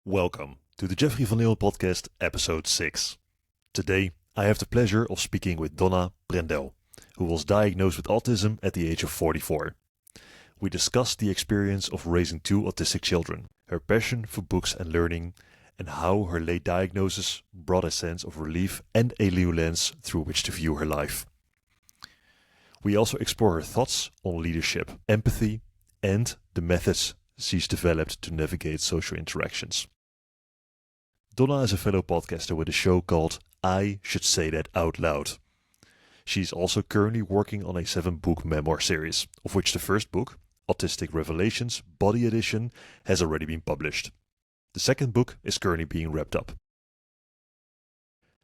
Welcome to the Jeffrey van Leeuwen Podcast, episode 6. Today, I have the pleasure of speaking with Donna Brendel, who was diagnosed with autism at the age of 44. We discussed the experience of raising two autistic children, her passion for books and learning, and how her late diagnosis brought a sense of relief and a new lens through which to view her life. We also explore her thoughts on leadership, empathy, and the methods she's developed to navigate social interactions. Donna is a fellow podcaster with a show called I Should Say That Out Loud. She's also currently working on a 7-book memoir series, of which the first book, Autistic Revelations, Body Edition, has already been published. The second book is currently being wrapped up.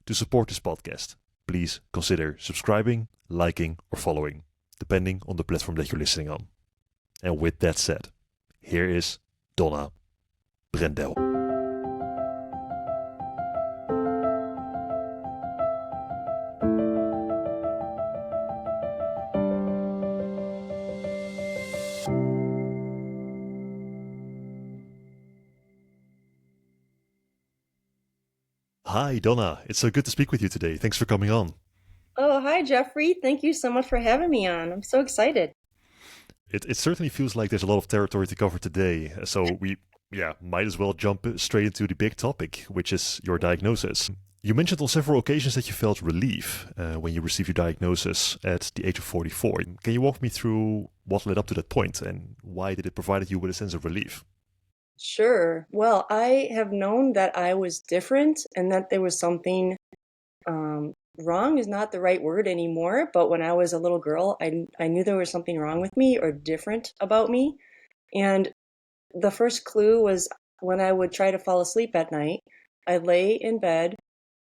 To support this podcast, please consider subscribing, liking, or following, depending on the platform that you're listening on. And with that said, here is Donna Brendel. Hi, Donna. It's so good to speak with you today. Thanks for coming on. Oh, hi, Jeffrey. Thank you so much for having me on. I'm so excited. It certainly feels like there's a lot of territory to cover today, so we might as well jump straight into the big topic, which is your diagnosis. You mentioned on several occasions that you felt relief when you received your diagnosis at the age of 44. Can you walk me through what led up to that point and why did it provide you with a sense of relief? Sure. Well, I have known that I was different and that there was something wrong is not the right word anymore. But when I was a little girl, I knew there was something wrong with me or different about me. And the first clue was when I would try to fall asleep at night, I'd lay in bed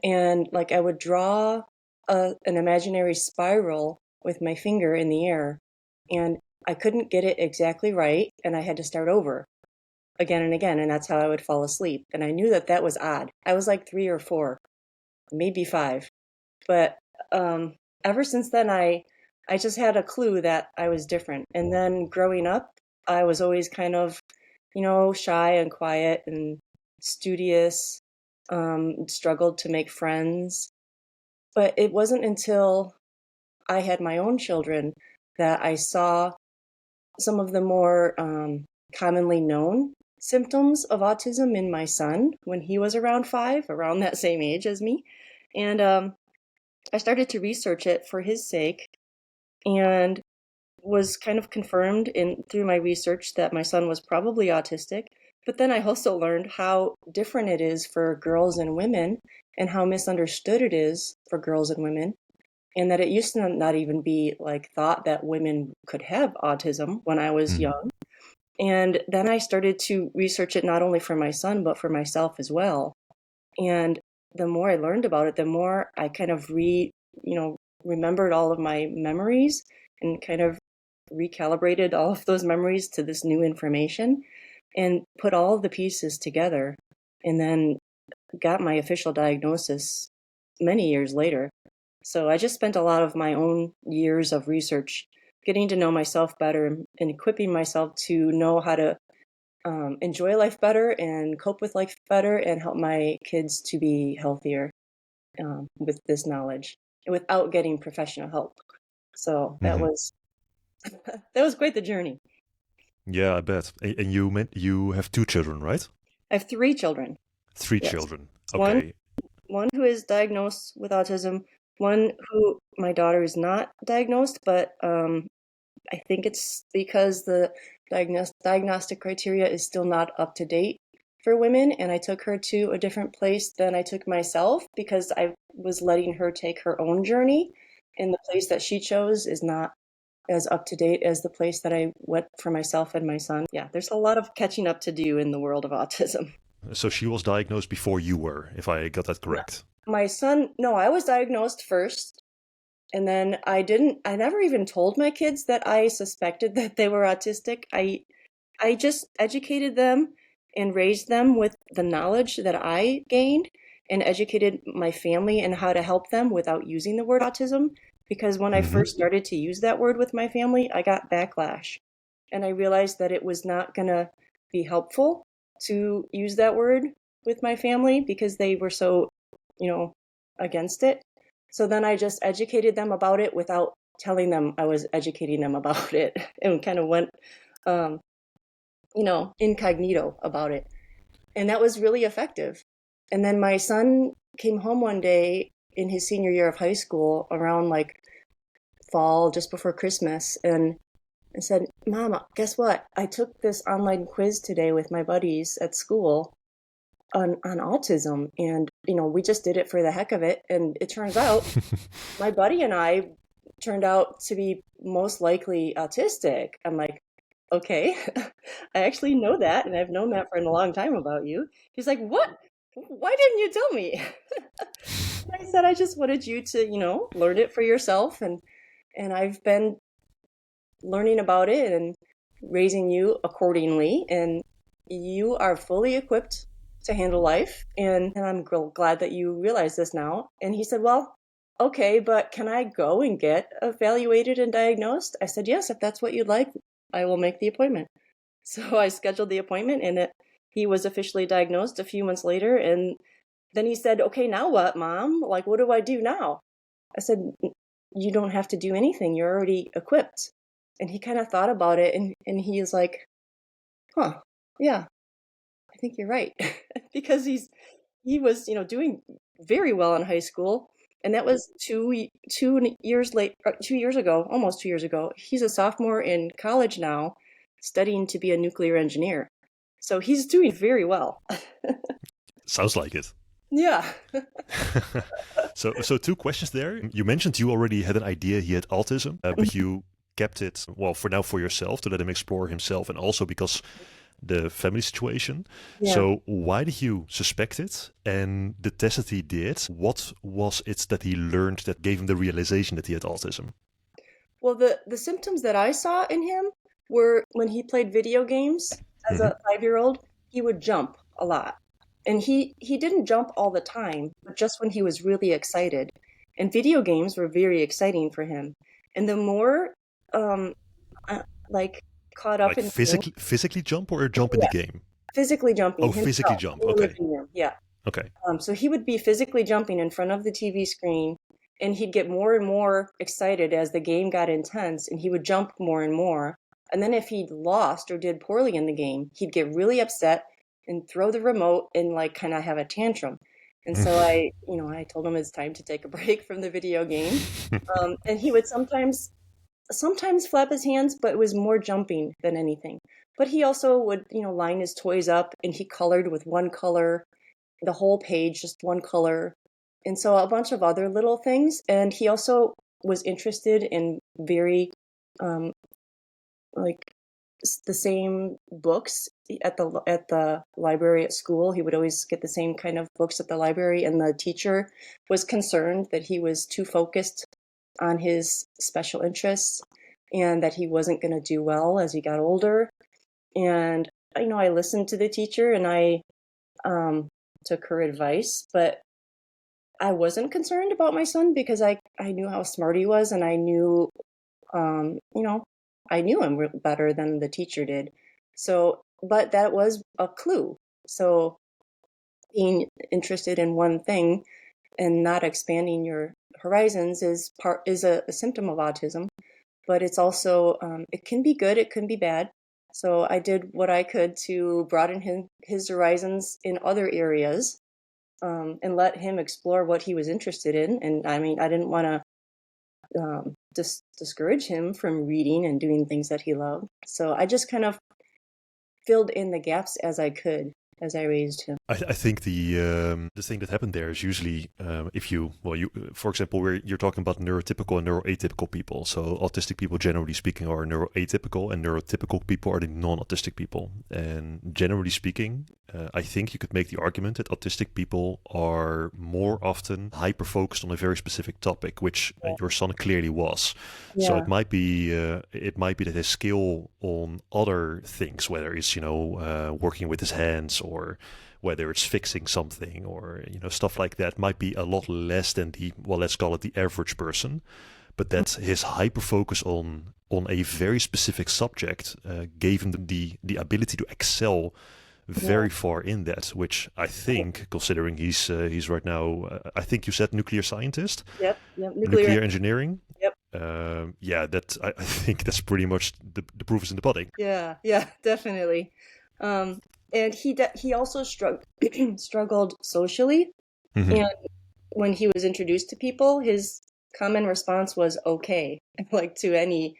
and I would draw an imaginary spiral with my finger in the air. And I couldn't get it exactly right. And I had to start over again and again, and that's how I would fall asleep. And I knew that was odd. I was like 3 or 4, maybe 5. But ever since then, I just had a clue that I was different. And then growing up, I was always kind of, shy and quiet and studious, struggled to make friends. But it wasn't until I had my own children that I saw some of the more commonly known symptoms of autism in my son when he was around 5, around that same age as me. And I started to research it for his sake and was kind of confirmed through my research that my son was probably autistic. But then I also learned how different it is for girls and women and how misunderstood it is for girls and women. And that it used to not even be thought that women could have autism when I was young. And then I started to research it not only for my son, but for myself as well. And the more I learned about it, the more I kind of remembered all of my memories and kind of recalibrated all of those memories to this new information and put all of the pieces together and then got my official diagnosis many years later. So I just spent a lot of my own years of research getting to know myself better and equipping myself to know how to enjoy life better and cope with life better and help my kids to be healthier with this knowledge without getting professional help. So that was quite the journey. Yeah, I bet. And you have 2 children, right? I have 3 children. 3 Yes. children. Okay. One who is diagnosed with autism, one who my daughter is not diagnosed, but I think it's because the diagnostic criteria is still not up to date for women, and I took her to a different place than I took myself because I was letting her take her own journey, and the place that she chose is not as up to date as the place that I went for myself and my son. Yeah, there's a lot of catching up to do in the world of autism. So she was diagnosed before you were, if I got that correct. My son, no, I was diagnosed first. And then I never even told my kids that I suspected that they were autistic. I just educated them and raised them with the knowledge that I gained and educated my family in how to help them without using the word autism. Because when I first started to use that word with my family, I got backlash. And I realized that it was not going to be helpful to use that word with my family because they were so, against it. So then I just educated them about it without telling them I was educating them about it, and kind of went, um, incognito about it. And that was really effective. And then my son came home one day in his senior year of high school around like fall, just before Christmas, and said, "Mama, guess what? I took this online quiz today with my buddies at school on autism, and we just did it for the heck of it, and it turns out my buddy and I turned out to be most likely autistic." I'm like, "Okay, I actually know that, and I've known that for a long time about you." He's like, "What? Why didn't you tell me?" And I said, "I just wanted you to, learn it for yourself, and I've been learning about it and raising you accordingly, and you are fully equipped to handle life, and I'm glad that you realize this now." And he said, "Well, okay, but can I go and get evaluated and diagnosed?" I said, "Yes, if that's what you'd like, I will make the appointment." So I scheduled the appointment, and he was officially diagnosed a few months later. And then he said, "Okay, now what, Mom? Like, what do I do now?" I said, "You don't have to do anything. You're already equipped." And he kind of thought about it, and he is like, "Huh, yeah, I think you're right." Because he was, doing very well in high school, and that was 2 years late, 2 years ago, almost 2 years ago. He's a sophomore in college now, studying to be a nuclear engineer. So he's doing very well. Sounds like it. Yeah. So two questions there. You mentioned you already had an idea he had autism, but you kept it, well, for now for yourself to let him explore himself, and also because the family situation. Yeah. So why did you suspect it? And the test that he did, what was it that he learned that gave him the realization that he had autism? Well, the symptoms that I saw in him were when he played video games as a 5-year-old, he would jump a lot. And he didn't jump all the time, but just when he was really excited. And video games were very exciting for him. And the more caught up Like in physically jump or jump in the game? physically jumping. Oh, physically jump. in the Okay. living room. Yeah. Okay. So he would be physically jumping in front of the TV screen, and he'd get more and more excited as the game got intense, and he would jump more and more. And then if he lost or did poorly in the game, he'd get really upset and throw the remote and like kind of have a tantrum. And so I told him it's time to take a break from the video game. And he would sometimes flap his hands, but it was more jumping than anything. But he also would, line his toys up, and he colored with one color, the whole page, just one color. And so a bunch of other little things. And he also was interested in very, the same books at the library at school. He would always get the same kind of books at the library, and the teacher was concerned that he was too focused on his special interests and that he wasn't going to do well as he got older. And I listened to the teacher, and I took her advice, but I wasn't concerned about my son because I knew how smart he was, and I knew I knew him better than the teacher did. So, but that was a clue. So being interested in one thing and not expanding your horizons is a symptom of autism, but it's also, it can be good, it can be bad. So I did what I could to broaden his horizons in other areas, and let him explore what he was interested in. And I mean, I didn't want to discourage him from reading and doing things that he loved. So I just kind of filled in the gaps as I could as I raised him. I think the thing that happened there is usually if you for example, where you're talking about neurotypical and neuroatypical people. So autistic people, generally speaking, are neuroatypical, and neurotypical people are the non-autistic people. And generally speaking, I think you could make the argument that autistic people are more often hyper-focused on a very specific topic, which your son clearly was. Yeah. So it might be that his skill on other things, whether it's working with his hands, or whether it's fixing something, or stuff like that, might be a lot less than let's call it the average person. But that his hyper focus on a very specific subject gave him the ability to excel very far in that, which I think, considering he's right now, I think you said nuclear scientist, Yep. nuclear engineering. Yep. That I think that's pretty much the proof is in the pudding. Yeah, definitely. And he also struggled socially. Mm-hmm. And when he was introduced to people, his common response was okay, like to any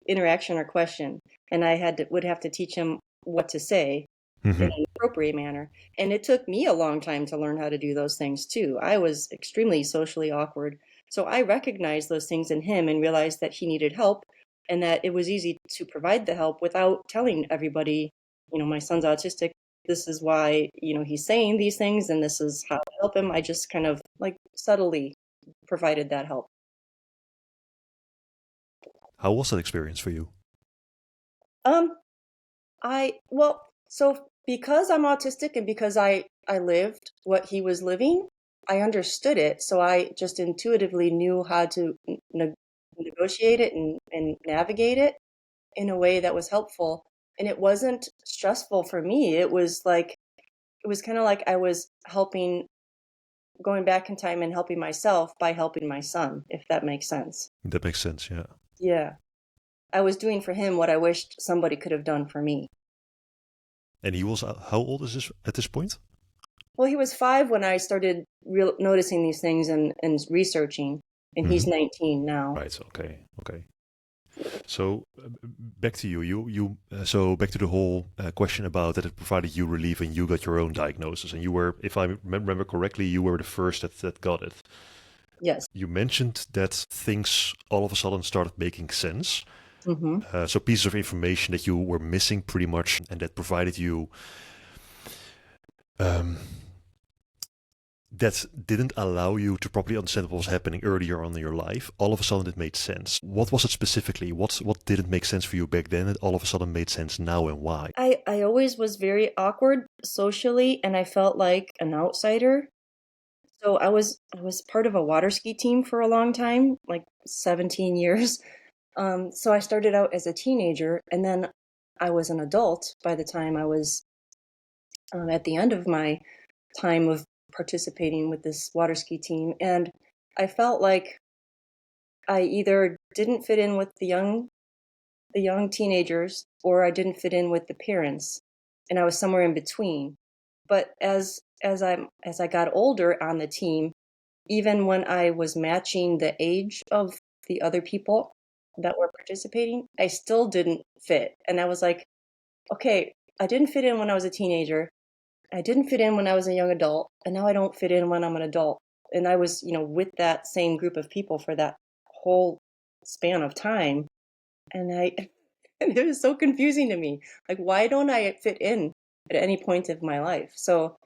interaction or question. And I would have to teach him what to say Mm-hmm. in an appropriate manner. And it took me a long time to learn how to do those things too. I was extremely socially awkward. So I recognized those things in him and realized that he needed help and that it was easy to provide the help without telling everybody, my son's autistic. This is why, he's saying these things and this is how to help him. I just kind of like subtly provided that help. How was that experience for you? So because I'm autistic and because I lived what he was living, I understood it. So I just intuitively knew how to negotiate it and navigate it in a way that was helpful. And it wasn't stressful for me. It was kind of like I was going back in time and helping myself by helping my son, if that makes sense. That makes sense, yeah. Yeah. I was doing for him what I wished somebody could have done for me. And he was, how old is this at this point? Well, he was 5 when I started noticing these things and researching, and he's 19 now. Right, okay. So back to you. So back to the whole question about that it provided you relief and you got your own diagnosis. And you were, if I remember correctly, you were the first that got it. Yes. You mentioned that things all of a sudden started making sense. Mm-hmm. So pieces of information that you were missing pretty much and that provided you that didn't allow you to properly understand what was happening earlier on in your life, all of a sudden it made sense. What was it specifically? What didn't make sense for you back then and all of a sudden made sense now, and why? I always was very awkward socially, and I felt like an outsider. So I was part of a water ski team for a long time, like 17 years. So I started out as a teenager, and then I was an adult by the time I was at the end of my time of participating with this water ski team. And I felt like I either didn't fit in with the young teenagers, or I didn't fit in with the parents, and I was somewhere in between. But as I got older on the team, even when I was matching the age of the other people that were participating, I still didn't fit. And I was like, okay, I didn't fit in when I was a teenager. I didn't fit in when I was a young adult, and now I don't fit in when I'm an adult. And I was, with that same group of people for that whole span of time. And and it was so confusing to me. Like, why don't I fit in at any point of my life? So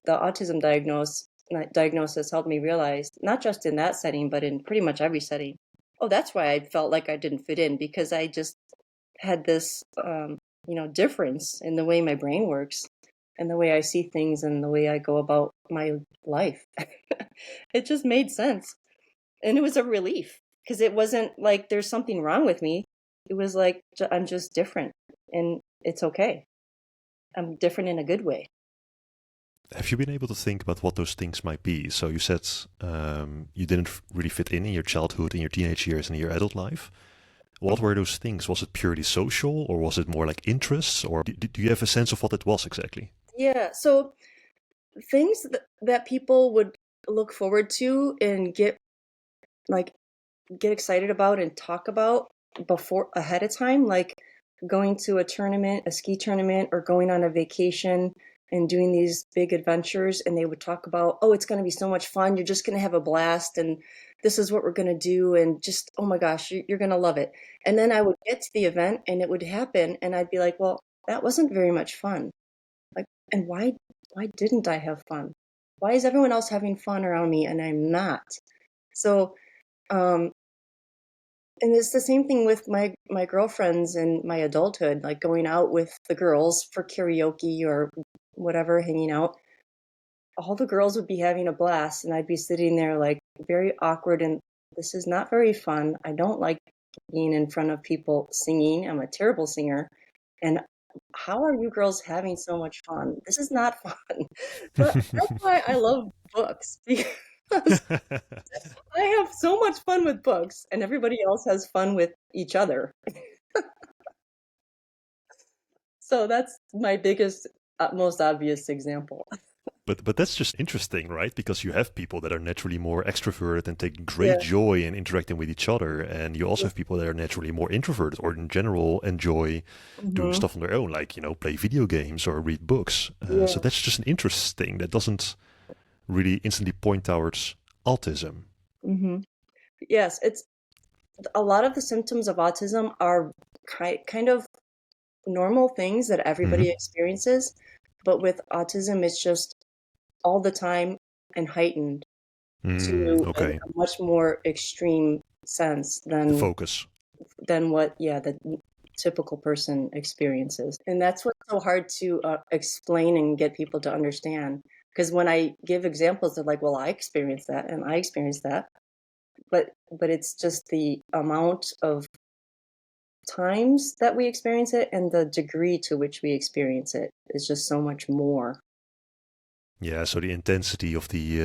the autism diagnosis helped me realize, not just in that setting, but in pretty much every setting, oh, that's why I felt like I didn't fit in, because I just had this, difference in the way my brain works and the way I see things and the way I go about my life. It just made sense. And it was a relief, because it wasn't like there's something wrong with me. It was like, I'm just different, and it's okay. I'm different in a good way. Have you been able to think about what those things might be? So you said you didn't really fit in your childhood, in your teenage years, and in your adult life. What were those things? Was it purely social, or was it more like interests, or do you have a sense of what it was exactly? Yeah, so things that people would look forward to and get excited about and talk about ahead of time, like going to a tournament, a ski tournament, or going on a vacation and doing these big adventures. And they would talk about, oh, it's going to be so much fun. You're just going to have a blast. And this is what we're going to do. And just, oh my gosh, you're going to love it. And then I would get to the event and it would happen. And I'd be like, well, that wasn't very much fun. Like, and why didn't I have fun? Why is everyone else having fun around me and I'm not? So, and it's the same thing with my girlfriends in my adulthood, like going out with the girls for karaoke or whatever, hanging out. All the girls would be having a blast, and I'd be sitting there like very awkward, and this is not very fun. I don't like being in front of people singing. I'm a terrible singer, and how are you girls having so much fun? This is not fun. But that's why I love books because I have so much fun with books and everybody else has fun with each other. So that's my biggest, most obvious example. But that's just interesting, right? Because you have people that are naturally more extroverted and take Yeah. great joy in interacting with each other, and you also have people that are naturally more introverted or in general enjoy doing Hmm. stuff on their own, like play video games or read books. So Yeah. that's just an interesting that doesn't really instantly point towards autism. Hmm. Yes, it's a lot of the symptoms of autism are kind of normal things that Hmm. everybody experiences, but with autism, it's just all the time and heightened to Okay, a much more extreme sense the than focus. what, yeah, the typical person experiences. And that's what's so hard to explain and get people to understand. Because when I give examples, they're like, "Well, I experienced that, and I experienced that," but it's just the amount of times that we experience it and the degree to which we experience it is just so much more. Yeah, so the intensity of the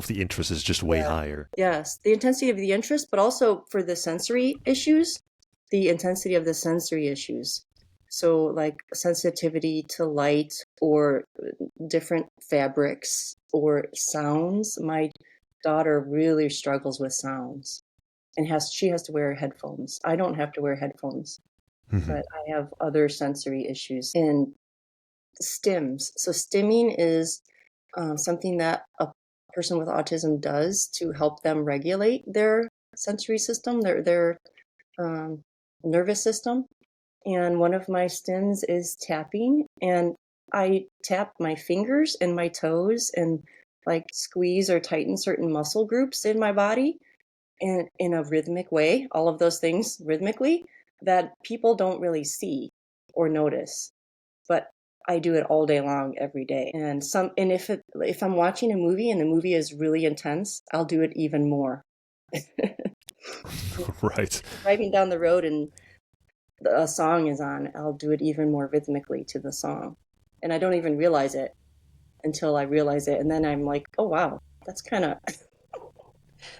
interest is just way Yeah. higher. Yes, the intensity of the interest, but also for the sensory issues, the intensity of the sensory issues. So, like sensitivity to light or different fabrics or sounds. My daughter really struggles with sounds and she has to wear headphones. I don't have to wear headphones, but I have other sensory issues. And stims. So stimming is something that a person with autism does to help them regulate their sensory system, their um, nervous system. And one of my stims is tapping, and I tap my fingers and my toes and like squeeze or tighten certain muscle groups in my body in a rhythmic way, all of those things rhythmically that people don't really see or notice. But I do it all day long every day. And if I'm watching a movie and the movie is really intense, I'll do it even more. Right. Driving down the road and a song is on, I'll do it even more rhythmically to the song. And I don't even realize it until I realize it, and then I'm like, "Oh wow, that's kind of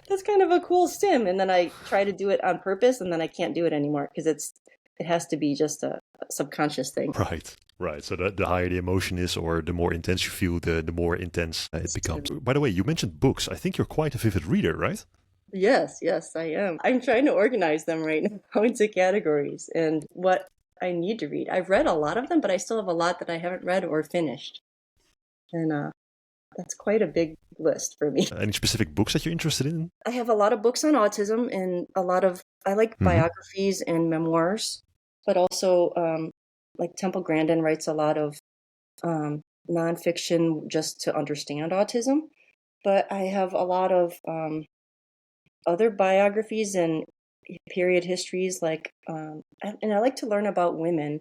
that's kind of a cool stim." And then I try to do it on purpose, and then I can't do it anymore because it has to be just a subconscious thing. Right, right. So the higher the emotion is, or the more intense you feel, the more intense it becomes. By the way, you mentioned books. I think you're quite a vivid reader, right? Yes, yes, I am. I'm trying to organize them right now into categories and what I need to read. I've read a lot of them, but I still have a lot that I haven't read or finished. And that's quite a big list for me. Any specific books that you're interested in? I have a lot of books on autism and I like Hmm. biographies and memoirs, but also like Temple Grandin writes a lot of um, nonfiction just to understand autism. But I have a lot of other biographies and period histories, and I like to learn about women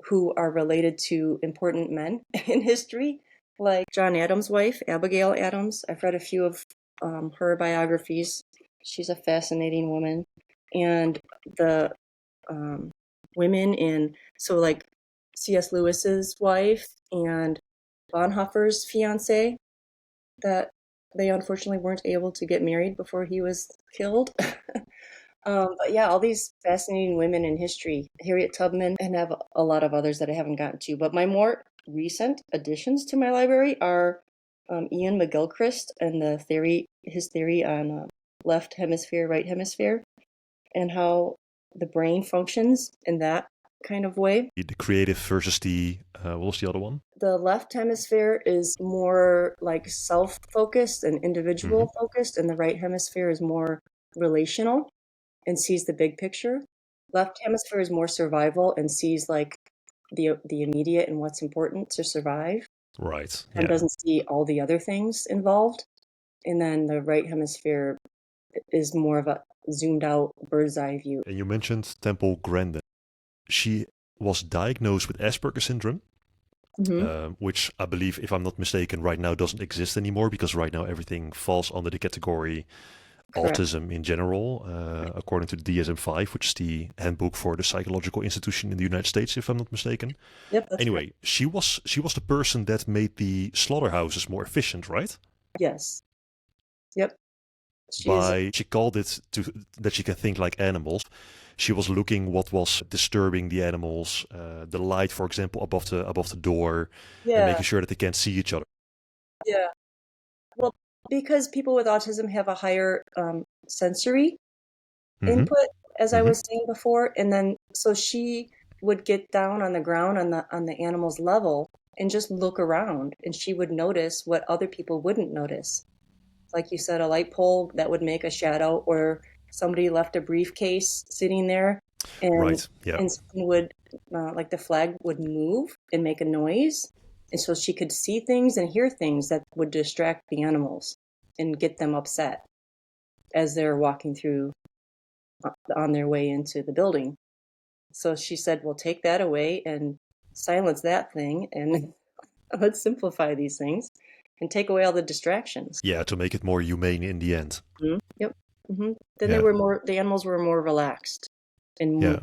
who are related to important men in history, like John Adams' wife, Abigail Adams. I've read a few of her biographies. She's a fascinating woman. And the um, women like C.S. Lewis's wife and Bonhoeffer's fiance, that they unfortunately weren't able to get married before he was killed. But yeah, all these fascinating women in history, Harriet Tubman, and I have a lot of others that I haven't gotten to. But my more recent additions to my library are Ian McGilchrist and his theory on left hemisphere, right hemisphere, and how the brain functions in that kind of way. The creative versus what was the other one? The left hemisphere is more like self-focused and Hmm. individual focused, and the right hemisphere is more relational and sees the big picture. Left hemisphere is more survival and sees like the immediate and what's important to survive Right. and Yeah. doesn't see all the other things involved. And then the right hemisphere is more of a zoomed out bird's eye view. And you mentioned Temple Grandin. She was diagnosed with Asperger's syndrome, Hmm. which I believe, if I'm not mistaken, right now doesn't exist anymore because right now everything falls under the category Correct. autism in general, according to the DSM-5, which is the handbook for the psychological institution in the United States, if I'm not mistaken. Yep, that's Anyway, right. she was the person that made the slaughterhouses more efficient, right? Yes. Yep. She is. She called it that she can think like animals. She was looking what was disturbing the animals, the light, for example, above the door, and Yeah. making sure that they can't see each other. Yeah. Well, because people with autism have a higher sensory Mm-hmm. input, as I Mm-hmm. was saying before, and then so she would get down on the ground on the animal's level and just look around, and she would notice what other people wouldn't notice. Like you said, a light pole that would make a shadow, or somebody left a briefcase sitting there, and Right. Yeah. someone would like the flag would move and make a noise, and so she could see things and hear things that would distract the animals and get them upset as they're walking through on their way into the building. So she said, well, take that away and silence that thing, and let's simplify these things and take away all the distractions. Yeah, to make it more humane in the end. Mm-hmm. Yep. Mm-hmm. Then Yeah. the animals were more relaxed and Yeah.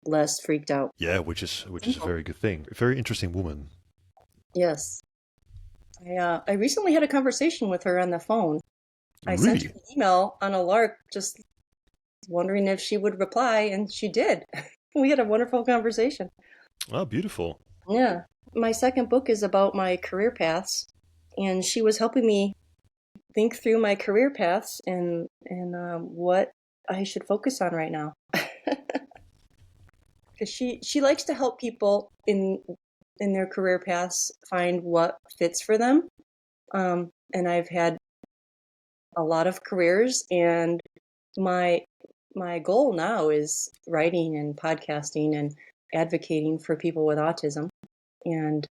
less freaked out. Yeah, which is a very good thing. A very interesting woman. Yes. I recently had a conversation with her on the phone. I sent her Really? an email on a lark, just wondering if she would reply, and she did. We had a wonderful conversation. Oh, beautiful. Yeah. My second book is about my career paths, and she was helping me think through my career paths and what I should focus on right now. Because she likes to help people in their career paths find what fits for them. And I've had a lot of careers, and my goal now is writing and podcasting and advocating for people with autism. And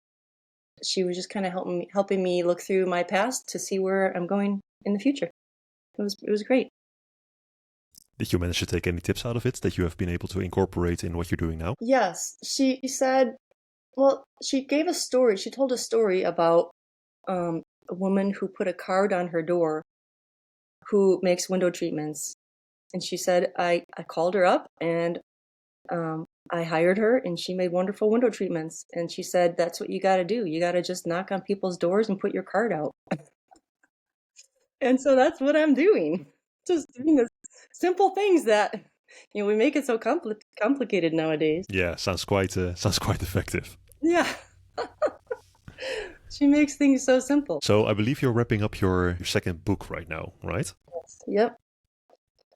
she was just kind of helping me look through my past to see where I'm going in the future. It was great. Did you manage to take any tips out of it that you have been able to incorporate in what you're doing now? Yes, she said, well, she gave a story. She told a story about a woman who put a card on her door who makes window treatments. And she said, I called her up and I hired her, and she made wonderful window treatments. And she said, that's what you got to do. You got to just knock on people's doors and put your card out. And so that's what I'm doing. Just doing the simple things that, we make it so complicated nowadays. Yeah, sounds quite effective. Yeah. She makes things so simple. So I believe you're wrapping up your second book right now, right? Yep.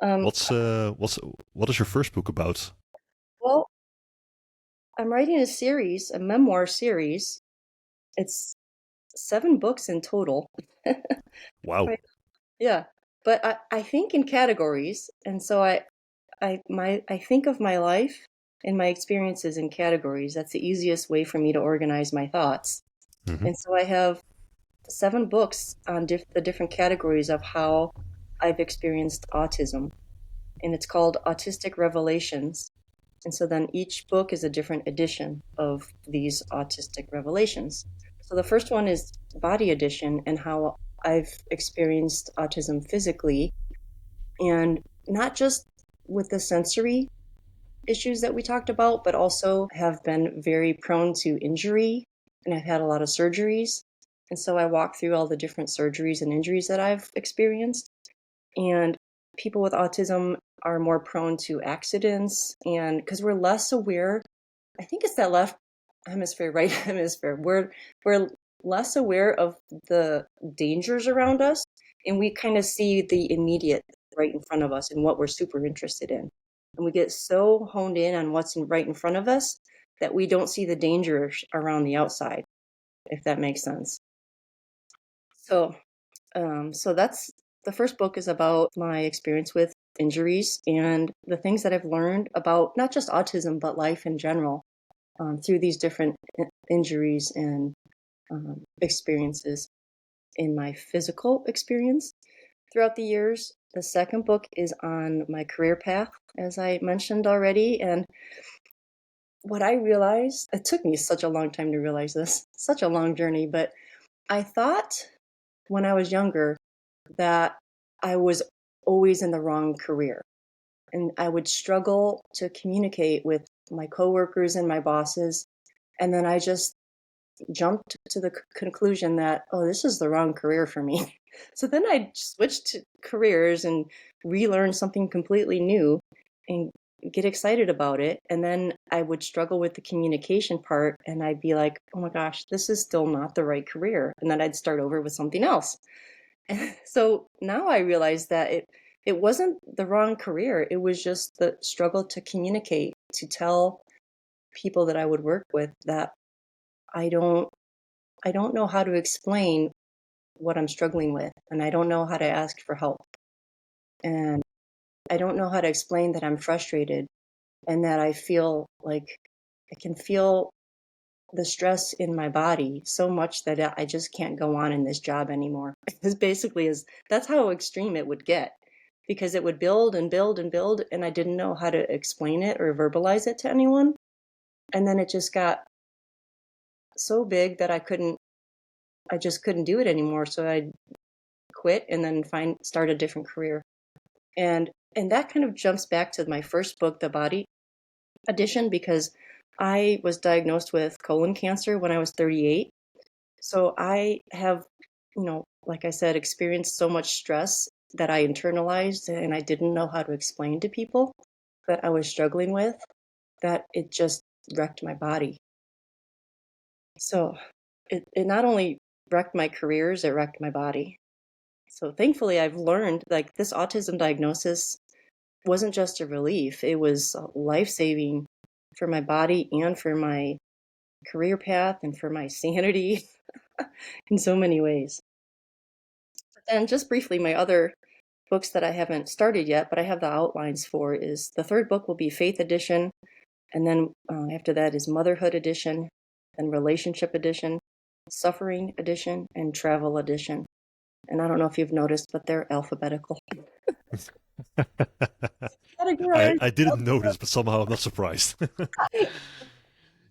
What is your first book about? Well, I'm writing a memoir series. It's 7 books in total. Wow. Right. Yeah. But I think in categories. And so I think of my life and my experiences in categories. That's the easiest way for me to organize my thoughts. Mm-hmm. And so I have 7 books on the different categories of how I've experienced autism. And it's called Autistic Revelations. And so then each book is a different edition of these Autistic Revelations. So the first one is Body Edition, and how I've experienced autism physically, and not just with the sensory issues that we talked about, but also have been very prone to injury, and I've had a lot of surgeries. And so I walk through all the different surgeries and injuries that I've experienced. And people with autism are more prone to accidents, and because we're less aware, I think it's that left hemisphere, right hemisphere, we're less aware of the dangers around us, and we kind of see the immediate right in front of us and what we're super interested in. And we get so honed in on what's right in front of us that we don't see the dangers around the outside, if that makes sense. So so that's the first book is about my experience with injuries and the things that I've learned about not just autism, but life in general through these different injuries and experiences in my physical experience throughout the years. The second book is on my career path, as I mentioned already. And what I realized, it took me such a long time to realize this, such a long journey, but I thought when I was younger that I was always in the wrong career. And I would struggle to communicate with my coworkers and my bosses. And then I just jumped to the conclusion that, oh, this is the wrong career for me. So then I switched careers and relearn something completely new and get excited about it. And then I would struggle with the communication part and I'd be like, oh my gosh, this is still not the right career. And then I'd start over with something else. So now I realize that it wasn't the wrong career. It was just the struggle to communicate, to tell people that I would work with that I don't know how to explain what I'm struggling with, and I don't know how to ask for help. And I don't know how to explain that I'm frustrated and that I feel like I can feel the stress in my body so much that I just can't go on in this job anymore. That's how extreme it would get, because it would build and build and build, and I didn't know how to explain it or verbalize it to anyone. And then it just got so big that I just couldn't do it anymore. So I quit and then start a different career. And that kind of jumps back to my first book, The Body Edition, because I was diagnosed with colon cancer when I was 38. So I have, like I said, experienced so much stress that I internalized and I didn't know how to explain to people that I was struggling with, that it just wrecked my body. So it not only wrecked my careers, it wrecked my body. So thankfully I've learned, like, this autism diagnosis wasn't just a relief, it was life-saving for my body and for my career path and for my sanity in so many ways. And just briefly, my other books that I haven't started yet, but I have the outlines for, is the third book will be Faith Edition, and then after that is Motherhood Edition, and Relationship Edition, Suffering Edition, and Travel Edition. And I don't know if you've noticed, but they're alphabetical. I didn't notice, but somehow I'm not surprised.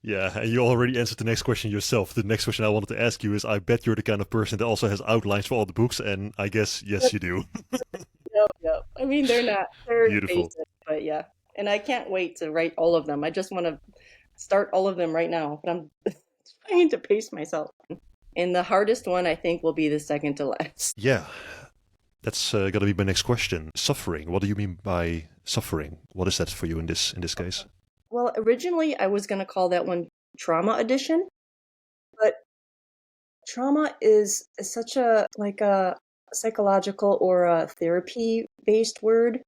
Yeah, and you already answered the next question yourself. The next question I wanted to ask you is, I bet you're the kind of person that also has outlines for all the books, and I guess, yes, you do. Yep. I mean, they're Beautiful. basic, but yeah. And I can't wait to write all of them. I just want to start all of them right now, but I'm trying to pace myself. And the hardest one, I think, will be the second to last. Yeah, that's going to be my next question. Suffering. What do you mean by suffering? What is that for you in this case? Well, originally I was going to call that one Trauma Edition, but trauma is such a psychological or a therapy-based word.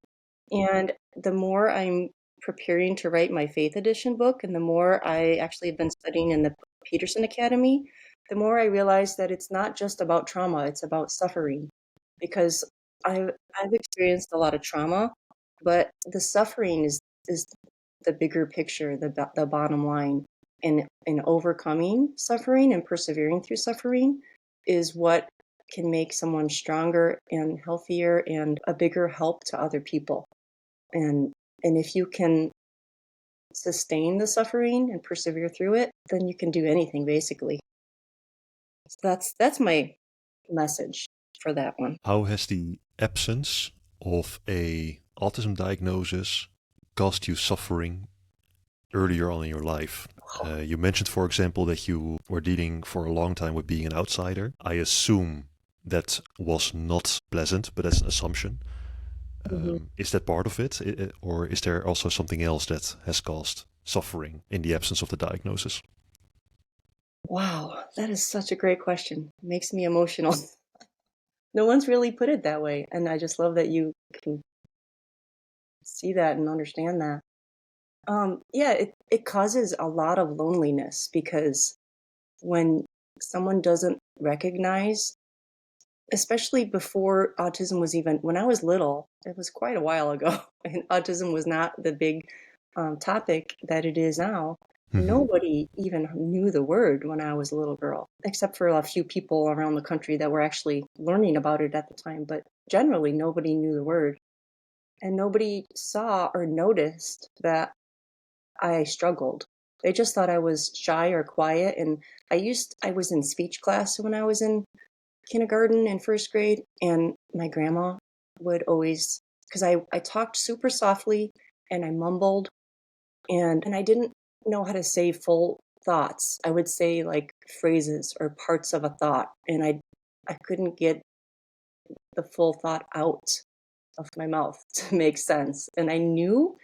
And the more I'm preparing to write my Faith Edition book, and the more I actually have been studying in the Peterson Academy, the more I realize that it's not just about trauma, it's about suffering. Because I've experienced a lot of trauma, but the suffering is the bigger picture, the bottom line. And overcoming suffering and persevering through suffering is what can make someone stronger and healthier and a bigger help to other people. And if you can sustain the suffering and persevere through it, then you can do anything, basically. So that's my message for that one. How has the absence of a autism diagnosis caused you suffering earlier on in your life? You mentioned, for example, that you were dealing for a long time with being an outsider. I assume that was not pleasant, but that's an assumption. Is that part of it? Or is there also something else that has caused suffering in the absence of the diagnosis? Wow, that is such a great question. It makes me emotional. No one's really put it that way, and I just love that you can see that and understand that. Yeah, it causes a lot of loneliness, because when someone doesn't recognize, especially before autism was even, when I was little, it was quite a while ago, and autism was not the big topic that it is now. Nobody even knew the word when I was a little girl, except for a few people around the country that were actually learning about it at the time. But generally, nobody knew the word. And nobody saw or noticed that I struggled. They just thought I was shy or quiet. And I was in speech class when I was in kindergarten and first grade. And my grandma would always, because I talked super softly and I mumbled and I didn't know how to say full thoughts. I would say like phrases or parts of a thought, and I couldn't get the full thought out of my mouth to make sense. And I knew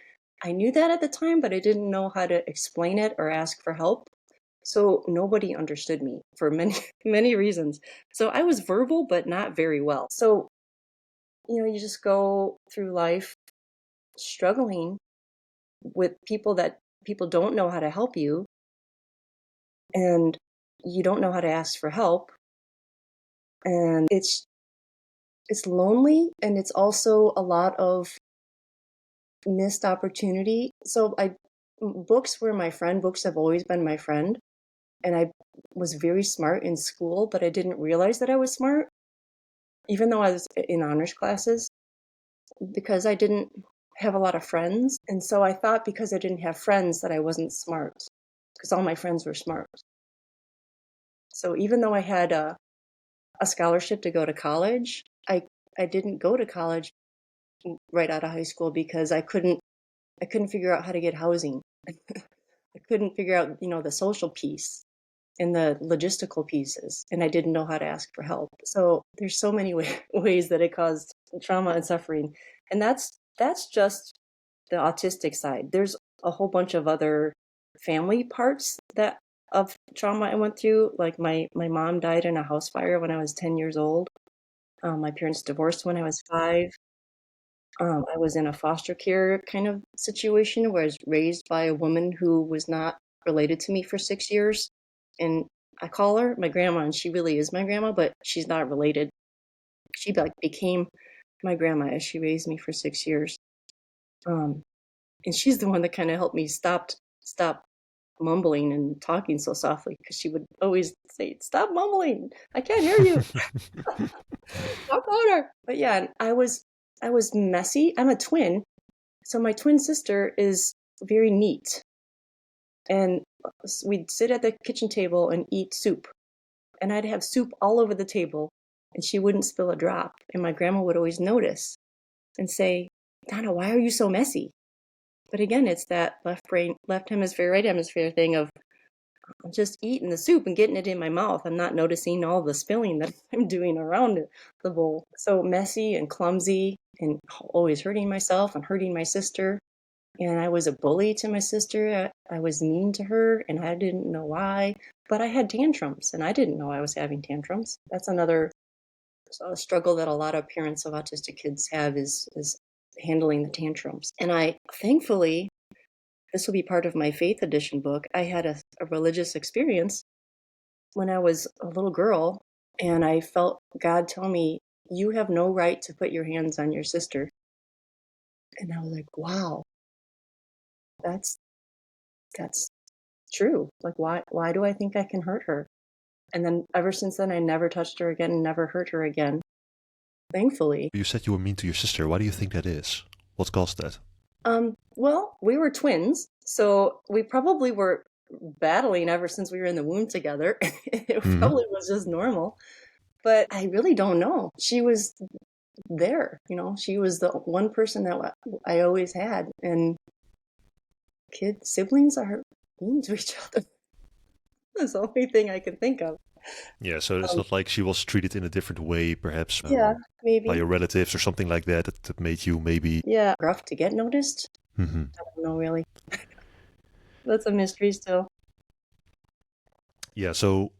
that at the time, but I didn't know how to explain it or ask for help. So nobody understood me for many, many reasons. So I was verbal, but not very well. So, you just go through life struggling with people don't know how to help you, and you don't know how to ask for help. And it's lonely, and it's also a lot of missed opportunity. So books were my friend. Books have always been my friend. And I was very smart in school, but I didn't realize that I was smart, even though I was in honors classes, because I didn't have a lot of friends. And so I thought because I didn't have friends that I wasn't smart, because all my friends were smart. So even though I had a scholarship to go to college, I didn't go to college right out of high school because I couldn't figure out how to get housing. I couldn't figure out, the social piece and the logistical pieces, and I didn't know how to ask for help. So there's so many ways that it caused trauma and suffering, and that's just the autistic side. There's a whole bunch of other family parts that of trauma I went through. Like my mom died in a house fire when I was 10 years old. My parents divorced when I was 5. I was in a foster care kind of situation where I was raised by a woman who was not related to me for 6 years. And I call her my grandma, and she really is my grandma, but she's not related. She became my grandma as she raised me for 6 years. And she's the one that kind of helped me stop mumbling and talking so softly, because she would always say, "Stop mumbling. I can't hear you. Talk louder." But yeah, I was messy. I'm a twin. So my twin sister is very neat. And we'd sit at the kitchen table and eat soup. And I'd have soup all over the table, and she wouldn't spill a drop. And my grandma would always notice and say, "Donna, why are you so messy?" But again, it's that left hemisphere, right hemisphere thing of I'm just eating the soup and getting it in my mouth. I'm not noticing all the spilling that I'm doing around the bowl. So messy and clumsy and always hurting myself and hurting my sister. And I was a bully to my sister. I was mean to her, and I didn't know why. But I had tantrums, and I didn't know I was having tantrums. That's another struggle that a lot of parents of autistic kids have is handling the tantrums. And thankfully, this will be part of my Faith Edition book. I had a religious experience when I was a little girl, and I felt God tell me, "You have no right to put your hands on your sister." And I was like, wow, that's true. Like, why do I think I can hurt her? And then ever since then, I never touched her again and never hurt her again, thankfully. You said you were mean to your sister. Why do you think that is? What caused that? Well, we were twins, so we probably were battling ever since we were in the womb together. It probably was just normal, but I really don't know. She was there, she was the one person that I always had, and siblings are mean to each other. That's the only thing I can think of. Yeah, so it's not like she was treated in a different way, perhaps maybe by your relatives or something like that made you maybe... Yeah, rough to get noticed? I don't know, really. That's a mystery still. Yeah, so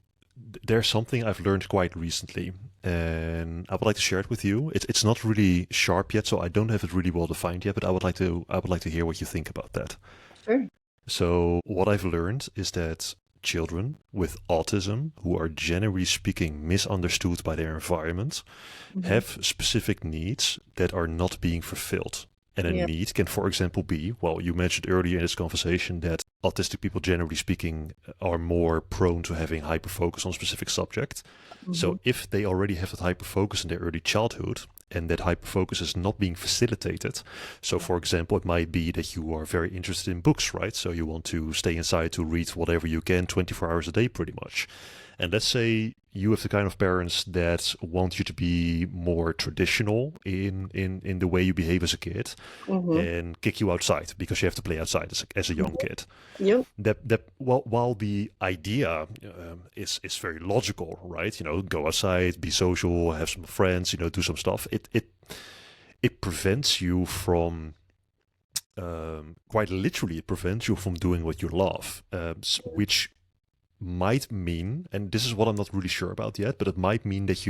there's something I've learned quite recently, and I would like to share it with you. It's not really sharp yet, so I don't have it really well defined yet, but I would like to hear what you think about that. Sure. So what I've learned is that children with autism, who are generally speaking misunderstood by their environment, have specific needs that are not being fulfilled. And a need can, for example, be, well, you mentioned earlier in this conversation that autistic people, generally speaking, are more prone to having hyperfocus on a specific subject. So if they already have that hyperfocus in their early childhood, and that hyperfocus is not being facilitated. So for example, it might be that you are very interested in books, right? So you want to stay inside to read whatever you can 24 hours a day pretty much. And let's say you have the kind of parents that want you to be more traditional in the way you behave as a kid Mm-hmm. and kick you outside because you have to play outside as a young kid. Yep. That while the idea is very logical, right? Go outside, be social, have some friends, do some stuff. It prevents you from quite literally, it prevents you from doing what you love, which might mean, and this is what I'm not really sure about yet, but it might mean that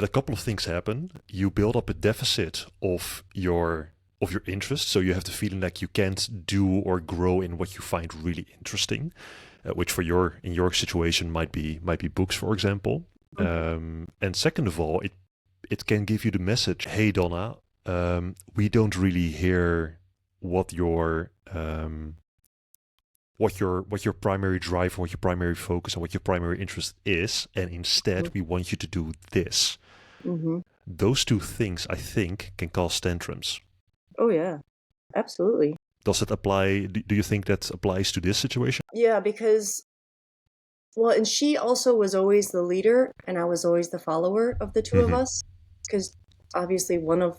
a couple of things happen. You build up a deficit of your interest, so you have the feeling like you can't do or grow in what you find really interesting, which in your situation might be books, for example. And second of all, it can give you the message, hey Donna, we don't really hear what your primary drive, what your primary focus, and what your primary interest is, and instead we want you to do this. Mm-hmm. Those two things, I think, can cause tantrums. Oh yeah, absolutely. Does it apply? Do you think that applies to this situation? Yeah, because, well, and she also was always the leader, and I was always the follower of the two of us, because obviously one of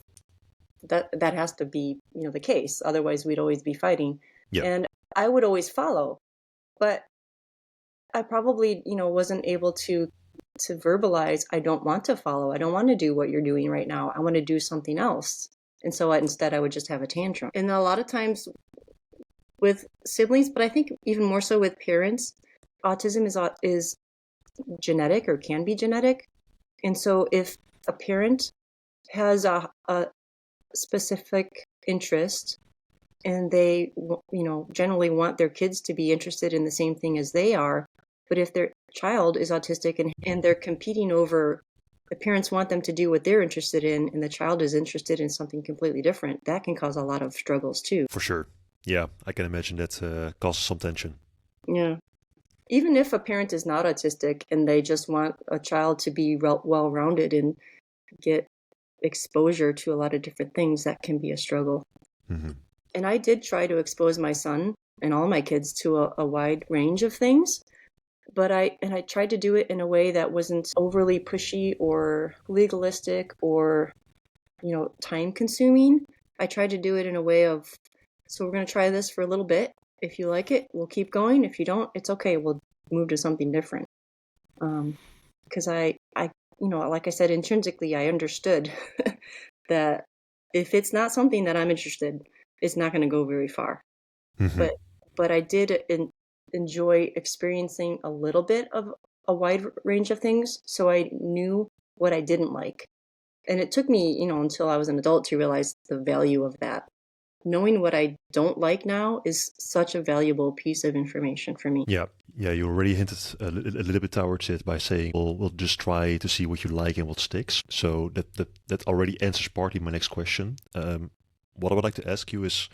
that has to be, the case. Otherwise, we'd always be fighting. Yeah. And I would always follow, but I probably, wasn't able to verbalize, I don't want to follow. I don't want to do what you're doing right now. I want to do something else. And so instead I would just have a tantrum. And a lot of times with siblings, but I think even more so with parents, autism is genetic or can be genetic. And so if a parent has a specific interest and they, generally want their kids to be interested in the same thing as they are, but if their child is autistic and they're competing over, the parents want them to do what they're interested in and the child is interested in something completely different, that can cause a lot of struggles too. For sure. Yeah, I can imagine that causes some tension. Yeah. Even if a parent is not autistic and they just want a child to be well-rounded and get exposure to a lot of different things, that can be a struggle. Mm-hmm. And I did try to expose my son and all my kids to a wide range of things, but I tried to do it in a way that wasn't overly pushy or legalistic or, time consuming. I tried to do it in a way of, so we're going to try this for a little bit. If you like it, we'll keep going. If you don't, it's okay. We'll move to something different. Because I, like I said, intrinsically, I understood that if it's not something that I'm interested, it's not going to go very far. Mm-hmm. But I did enjoy experiencing a little bit of a wide range of things, so I knew what I didn't like. And it took me, until I was an adult to realize the value of that. Knowing what I don't like now is such a valuable piece of information for me. Yeah, you already hinted a little bit towards it by saying we'll just try to see what you like and what sticks. So that already answers partly my next question. What I would like to ask you is,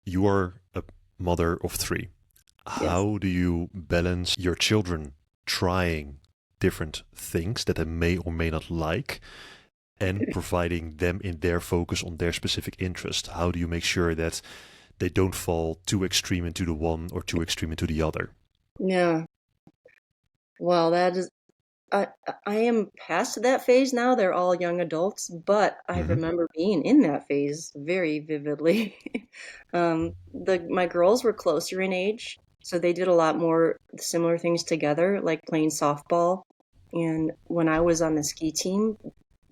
you are a mother of 3. Yes. How do you balance your children trying different things that they may or may not like and providing them in their focus on their specific interest? How do you make sure that they don't fall too extreme into the one or too extreme into the other? Yeah. Well, that is, I am past that phase now. They're all young adults, but I remember being in that phase very vividly. My girls were closer in age, so they did a lot more similar things together, like playing softball. And when I was on the ski team,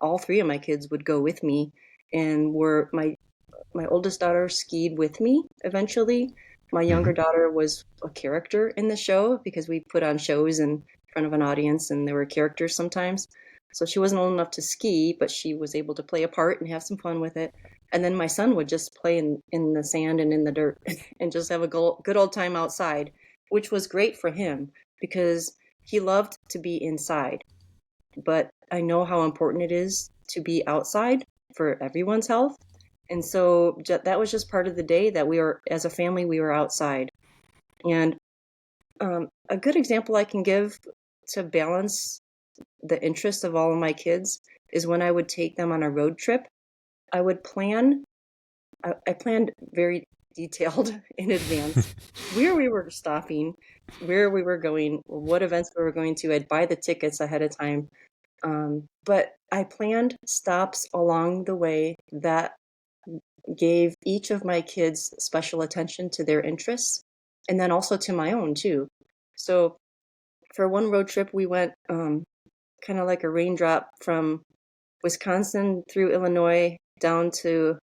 all 3 of my kids would go with me, and my oldest daughter skied with me eventually. My younger daughter was a character in the show because we put on shows in front of an audience and there were characters sometimes. So she wasn't old enough to ski, but she was able to play a part and have some fun with it. And then my son would just play in the sand and in the dirt and just have a good old time outside, which was great for him because he loved to be inside. But I know how important it is to be outside for everyone's health. And so that was just part of the day that as a family, we were outside. And a good example I can give to balance the interests of all of my kids is when I would take them on a road trip. I planned very detailed in advance where we were stopping, where we were going, what events we were going to. I'd buy the tickets ahead of time. But I planned stops along the way that gave each of my kids special attention to their interests, and then also to my own too. So for one road trip, we went kind of like a raindrop from Wisconsin through Illinois down to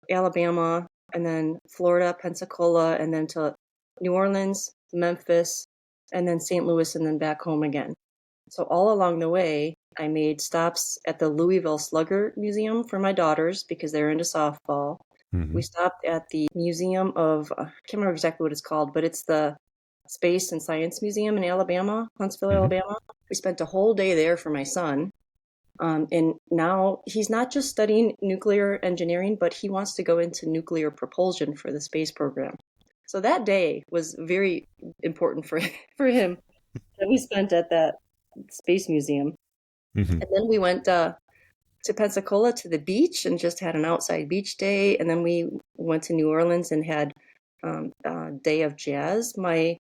Alabama, and then Florida, Pensacola, and then to New Orleans, Memphis, and then St. Louis, and then back home again. So all along the way, I made stops at the Louisville Slugger Museum for my daughters because they're into softball. We stopped at the Museum of, I can't remember exactly what it's called, but it's the Space and Science Museum in Alabama, Huntsville, Alabama. We spent a whole day there for my son. And now he's not just studying nuclear engineering, but he wants to go into nuclear propulsion for the space program. So that day was very important for him that we spent at that space museum. And then we went to Pensacola to the beach and just had an outside beach day. And then we went to New Orleans and had a day of jazz. My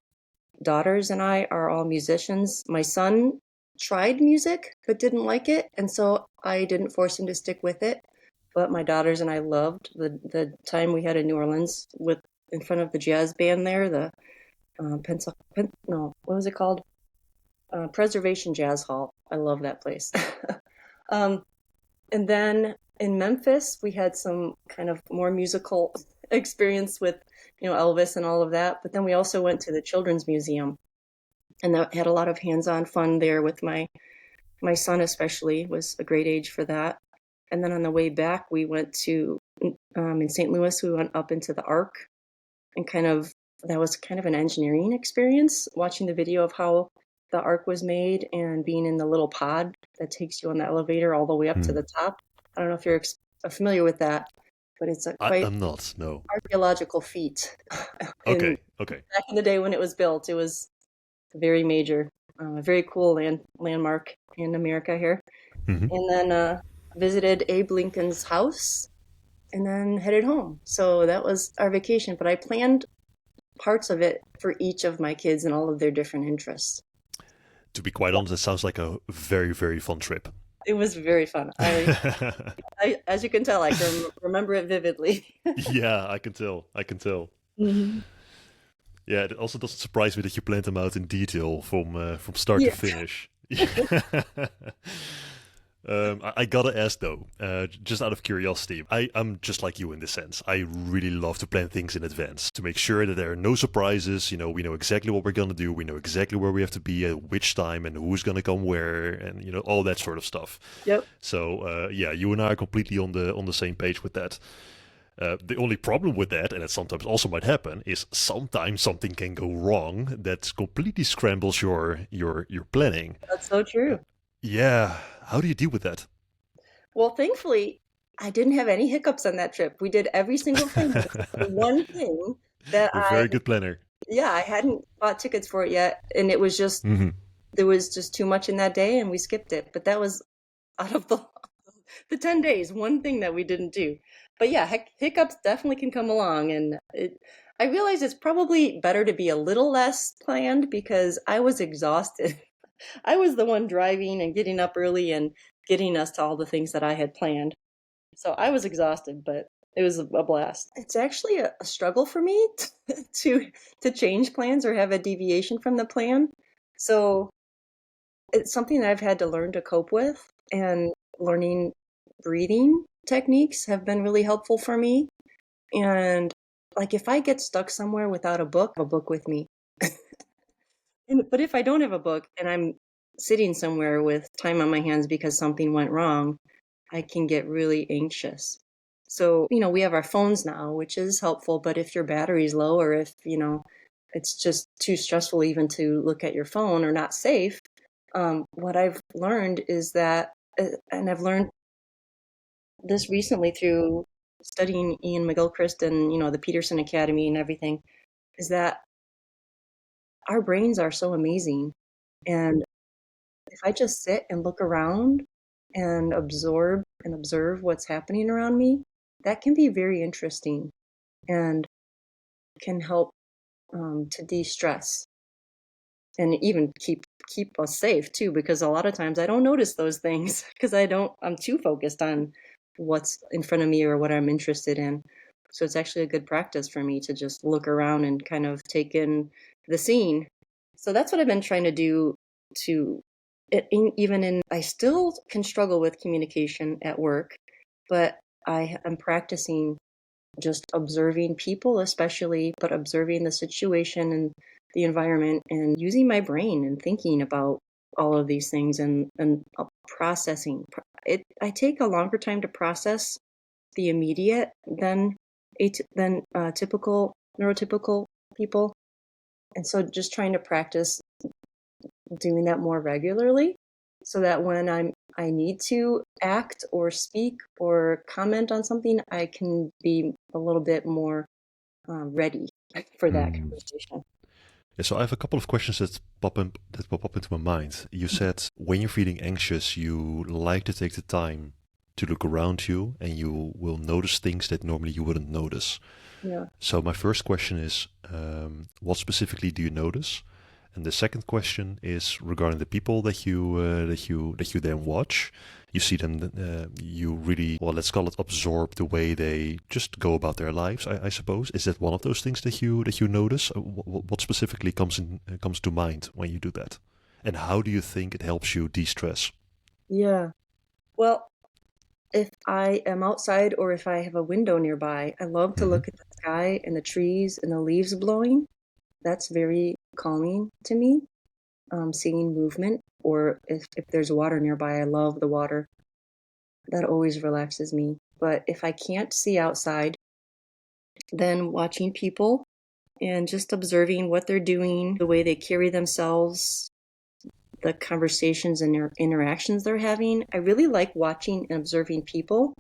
daughters and I are all musicians. My son tried music but didn't like it, and so I didn't force him to stick with it. But my daughters and I loved the time we had in New Orleans with in front of the jazz band there, the what was it called? Preservation Jazz Hall. I love that place. And then in Memphis, we had some kind of more musical experience with, Elvis and all of that. But then we also went to the Children's Museum, and that had a lot of hands-on fun there with my son, especially was a great age for that. And then on the way back, we went to in St. Louis. We went up into the Ark, and that was kind of an engineering experience, watching the video of how the Ark was made and being in the little pod that takes you on the elevator all the way up to the top. I don't know if you're familiar with that, but it's I'm not, no. archaeological feat. Okay. Back in the day when it was built, it was very major, a very cool landmark in America here. And then visited Abe Lincoln's house and then headed home. So that was our vacation, but I planned parts of it for each of my kids and all of their different interests. To be quite honest, it sounds like a very, very fun trip. It was very fun. I as you can tell, I can remember it vividly. Yeah, I can tell. Yeah, it also doesn't surprise me that you planned them out in detail from start to finish. I gotta ask though, just out of curiosity, I'm just like you in this sense. I really love to plan things in advance to make sure that there are no surprises. We know exactly what we're gonna do. We know exactly where we have to be at which time and who's gonna come where, and all that sort of stuff. Yep. So yeah, you and I are completely on the same page with that. The only problem with that, and it sometimes also might happen, is sometimes something can go wrong that completely scrambles your planning. That's so true. Yeah. How do you deal with that? Well, thankfully, I didn't have any hiccups on that trip. We did every single thing. The one thing that You're a very good planner. Yeah, I hadn't bought tickets for it yet, and it was just there was just too much in that day, and we skipped it. But that was out of the 10 days, one thing that we didn't do. But yeah, hiccups definitely can come along, and I realize it's probably better to be a little less planned because I was exhausted. I was the one driving and getting up early and getting us to all the things that I had planned. So I was exhausted, but it was a blast. It's actually a struggle for me to change plans or have a deviation from the plan. So it's something that I've had to learn to cope with, and learning breathing techniques have been really helpful for me. And like if I get stuck somewhere without a book, I have a book with me. But if I don't have a book and I'm sitting somewhere with time on my hands because something went wrong, I can get really anxious. So, we have our phones now, which is helpful, but if your battery's low or if, it's just too stressful even to look at your phone or not safe, what I've learned is that, and I've learned this recently through studying Ian McGilchrist and, the Peterson Academy and everything, is that our brains are so amazing. And if I just sit and look around and absorb and observe what's happening around me, that can be very interesting. And can help to de-stress and even keep us safe too, because a lot of times I don't notice those things because I'm too focused on what's in front of me or what I'm interested in. So it's actually a good practice for me to just look around and kind of take in the scene. So that's what I've been trying to do to I still can struggle with communication at work, but I am practicing just observing people, especially, but observing the situation and the environment and using my brain and thinking about all of these things and processing. I take a longer time to process the immediate than typical neurotypical people. And so just trying to practice doing that more regularly so that when I need to act or speak or comment on something, I can be a little bit more ready for that conversation. Yeah, so I have a couple of questions that pop up into my mind. You said when you're feeling anxious, you like to take the time to look around you and you will notice things that normally you wouldn't notice. Yeah. So my first question is, what specifically do you notice? And the second question is regarding the people that you then watch. You see them, you really, well, let's call it absorb the way they just go about their lives. I suppose, is that one of those things that you notice? What specifically comes to mind when you do that? And how do you think it helps you de-stress? Yeah. Well, if I am outside or if I have a window nearby, I love to look at the sky and the trees and the leaves blowing. That's very calming to me. Seeing movement, or if there's water nearby, I love the water. That always relaxes me. But if I can't see outside, then watching people and just observing what they're doing, the way they carry themselves, the conversations and their interactions they're having. I really like watching and observing people.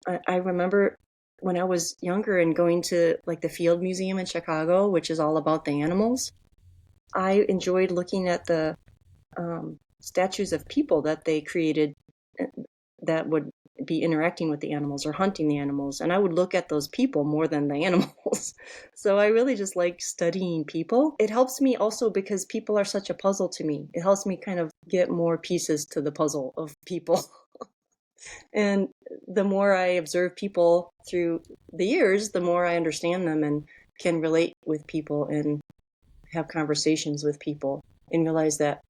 I remember when I was younger and going to like the Field Museum in Chicago, which is all about the animals. I enjoyed looking at the statues of people that they created that would be interacting with the animals or hunting the animals. And I would look at those people more than the animals. So I really just like studying people. It helps me also because people are such a puzzle to me. It helps me kind of get more pieces to the puzzle of people. And the more I observe people through the years, the more I understand them and can relate with people and have conversations with people and realize that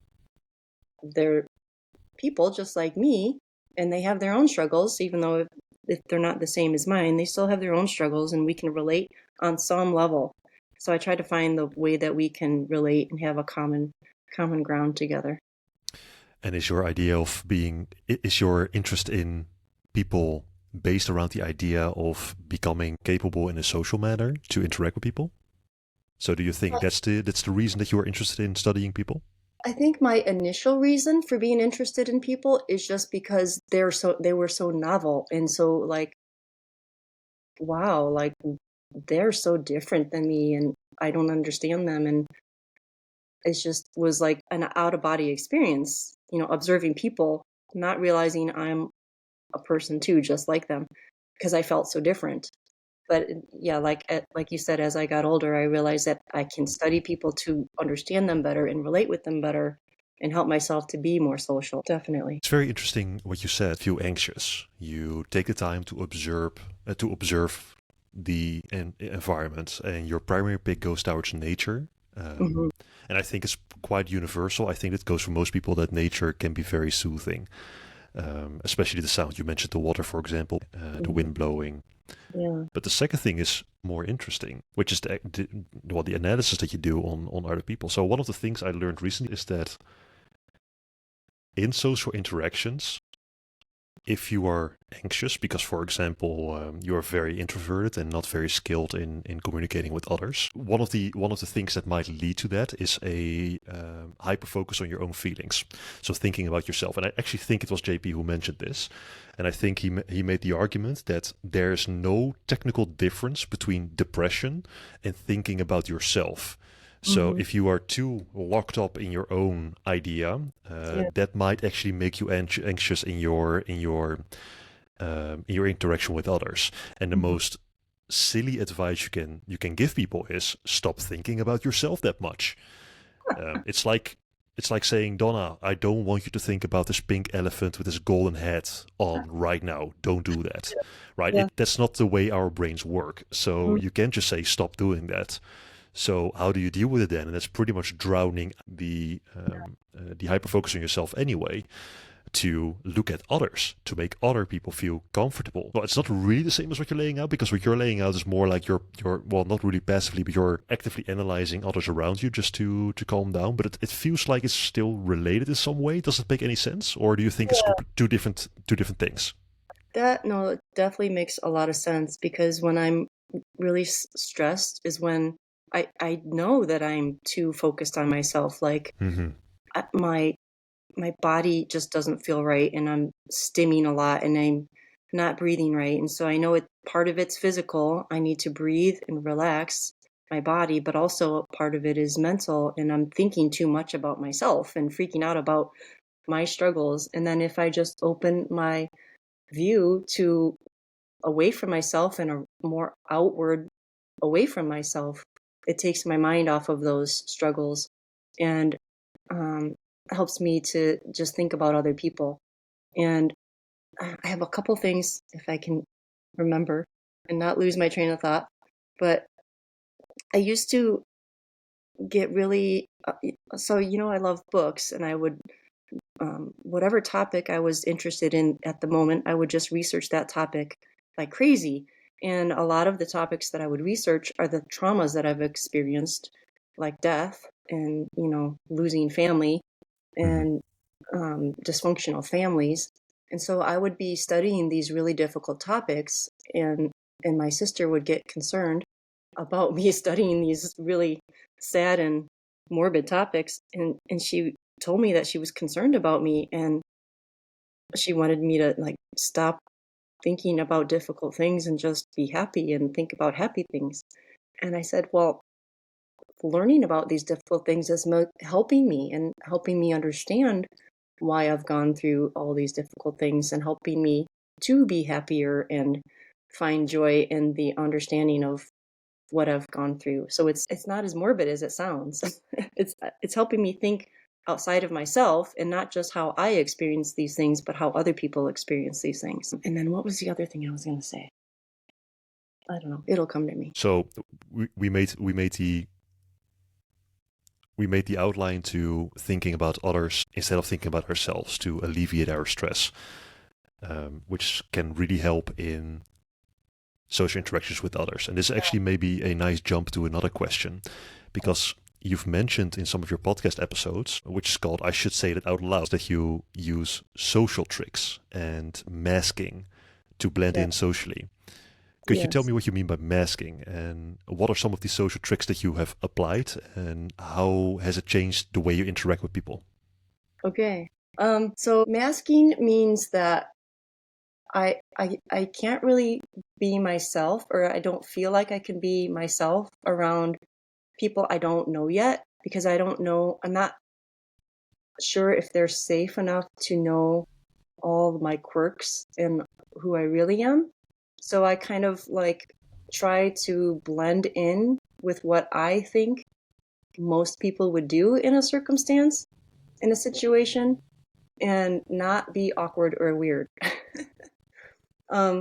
they're people just like me and they have their own struggles, even though if they're not the same as mine, they still have their own struggles and we can relate on some level. So I try to find the way that we can relate and have a common ground together. And is your interest in people based around the idea of becoming capable in a social manner to interact with people? So do you think that's the reason that you are interested in studying people? I think my initial reason for being interested in people is just because they were so novel and so like, wow, like they're so different than me and I don't understand them. And it just was like an out of body experience, observing people, not realizing I'm a person too, just like them, because I felt so different. But yeah, like you said, as I got older, I realized that I can study people to understand them better and relate with them better and help myself to be more social. Definitely. It's very interesting what you said. Feel anxious. You take the time to observe the environment, and your primary pick goes towards nature. And I think it's quite universal. I think it goes for most people that nature can be very soothing, especially the sound. You mentioned the water, for example, the wind blowing. Yeah. But the second thing is more interesting, which is the analysis that you do on other people. So one of the things I learned recently is that in social interactions, if you are anxious because, for example, you are very introverted and not very skilled in communicating with others, one of the things that might lead to that is a hyperfocus on your own feelings. So thinking about yourself. And I actually think it was JP who mentioned this. And I think he made the argument that there's no technical difference between depression and thinking about yourself. So if you are too locked up in your own idea, that might actually make you anxious in your interaction with others. And the most silly advice you can give people is stop thinking about yourself that much. It's like saying, Donna, I don't want you to think about this pink elephant with this golden head on right now. Don't do that. Right? Yeah. That's not the way our brains work. So Mm. you can't just say stop doing that. So how do you deal with it then? And that's pretty much drowning the hyperfocus on yourself anyway, to look at others, to make other people feel comfortable. Well, it's not really the same as what you're laying out, because what you're laying out is more like you're well, not really passively, but you're actively analyzing others around you just to calm down. But it feels like it's still related in some way. Does it make any sense? Or do you think it's two different things? No, it definitely makes a lot of sense, because when I'm really stressed is when I know that I'm too focused on myself. Like Mm-hmm. my body just doesn't feel right, and I'm stimming a lot, and I'm not breathing right. And so I know part of it's physical. I need to breathe and relax my body, but also part of it is mental, and I'm thinking too much about myself and freaking out about my struggles. And then if I just open my view to away from myself and a more outward away from myself, it takes my mind off of those struggles, and um, helps me to just think about other people. And I have a couple things, if I can remember and not lose my train of thought. But I used to get really, so, I love books, and I would, whatever topic I was interested in at the moment, I would just research that topic like crazy. And a lot of the topics that I would research are the traumas that I've experienced, like death and, losing family Mm-hmm. and dysfunctional families. And so I would be studying these really difficult topics, and my sister would get concerned about me studying these really sad and morbid topics, and she told me that she was concerned about me, and she wanted me to like stop thinking about difficult things and just be happy and think about happy things. And I said, well, learning about these difficult things is helping me and helping me understand why I've gone through all these difficult things, and helping me to be happier and find joy in the understanding of what I've gone through. So it's not as morbid as it sounds. It's helping me think outside of myself, and not just how I experience these things, but how other people experience these things. And then what was the other thing I was going to say? I don't know. It'll come to me. So we made the outline to thinking about others instead of thinking about ourselves, to alleviate our stress, which can really help in social interactions with others. And this actually may be a nice jump to another question, because you've mentioned in some of your podcast episodes, which is called I Should Say That Out Loud, that you use social tricks and masking to blend in socially. Could you tell Yes. me what you mean by masking, and what are some of these social tricks that you have applied, and how has it changed the way you interact with people? Okay. So masking means that I can't really be myself, or I don't feel like I can be myself around people I don't know yet, because I'm not sure if they're safe enough to know all my quirks and who I really am. So I kind of like try to blend in with what I think most people would do in a circumstance, in a situation, and not be awkward or weird.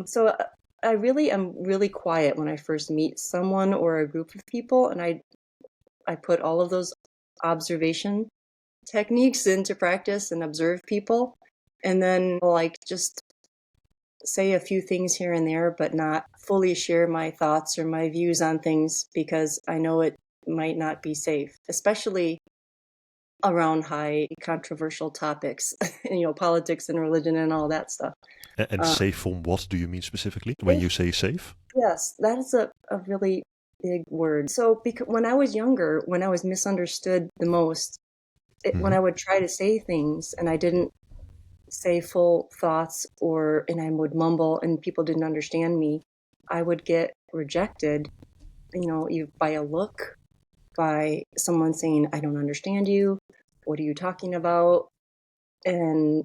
So I really am really quiet when I first meet someone or a group of people, and I put all of those observation techniques into practice and observe people, and then like just say a few things here and there, but not fully share my thoughts or my views on things, because I know it might not be safe, especially around high controversial topics, politics and religion and all that stuff. And Uh, safe from what do you mean specifically when safe, you say safe? yes, that is a really big word. So because when I was younger, when I was misunderstood the most, when Mm-hmm. I would try to say things and I didn't say full thoughts, and I would mumble and people didn't understand me, I would get rejected, by a look, by someone saying, I don't understand you. What are you talking about? And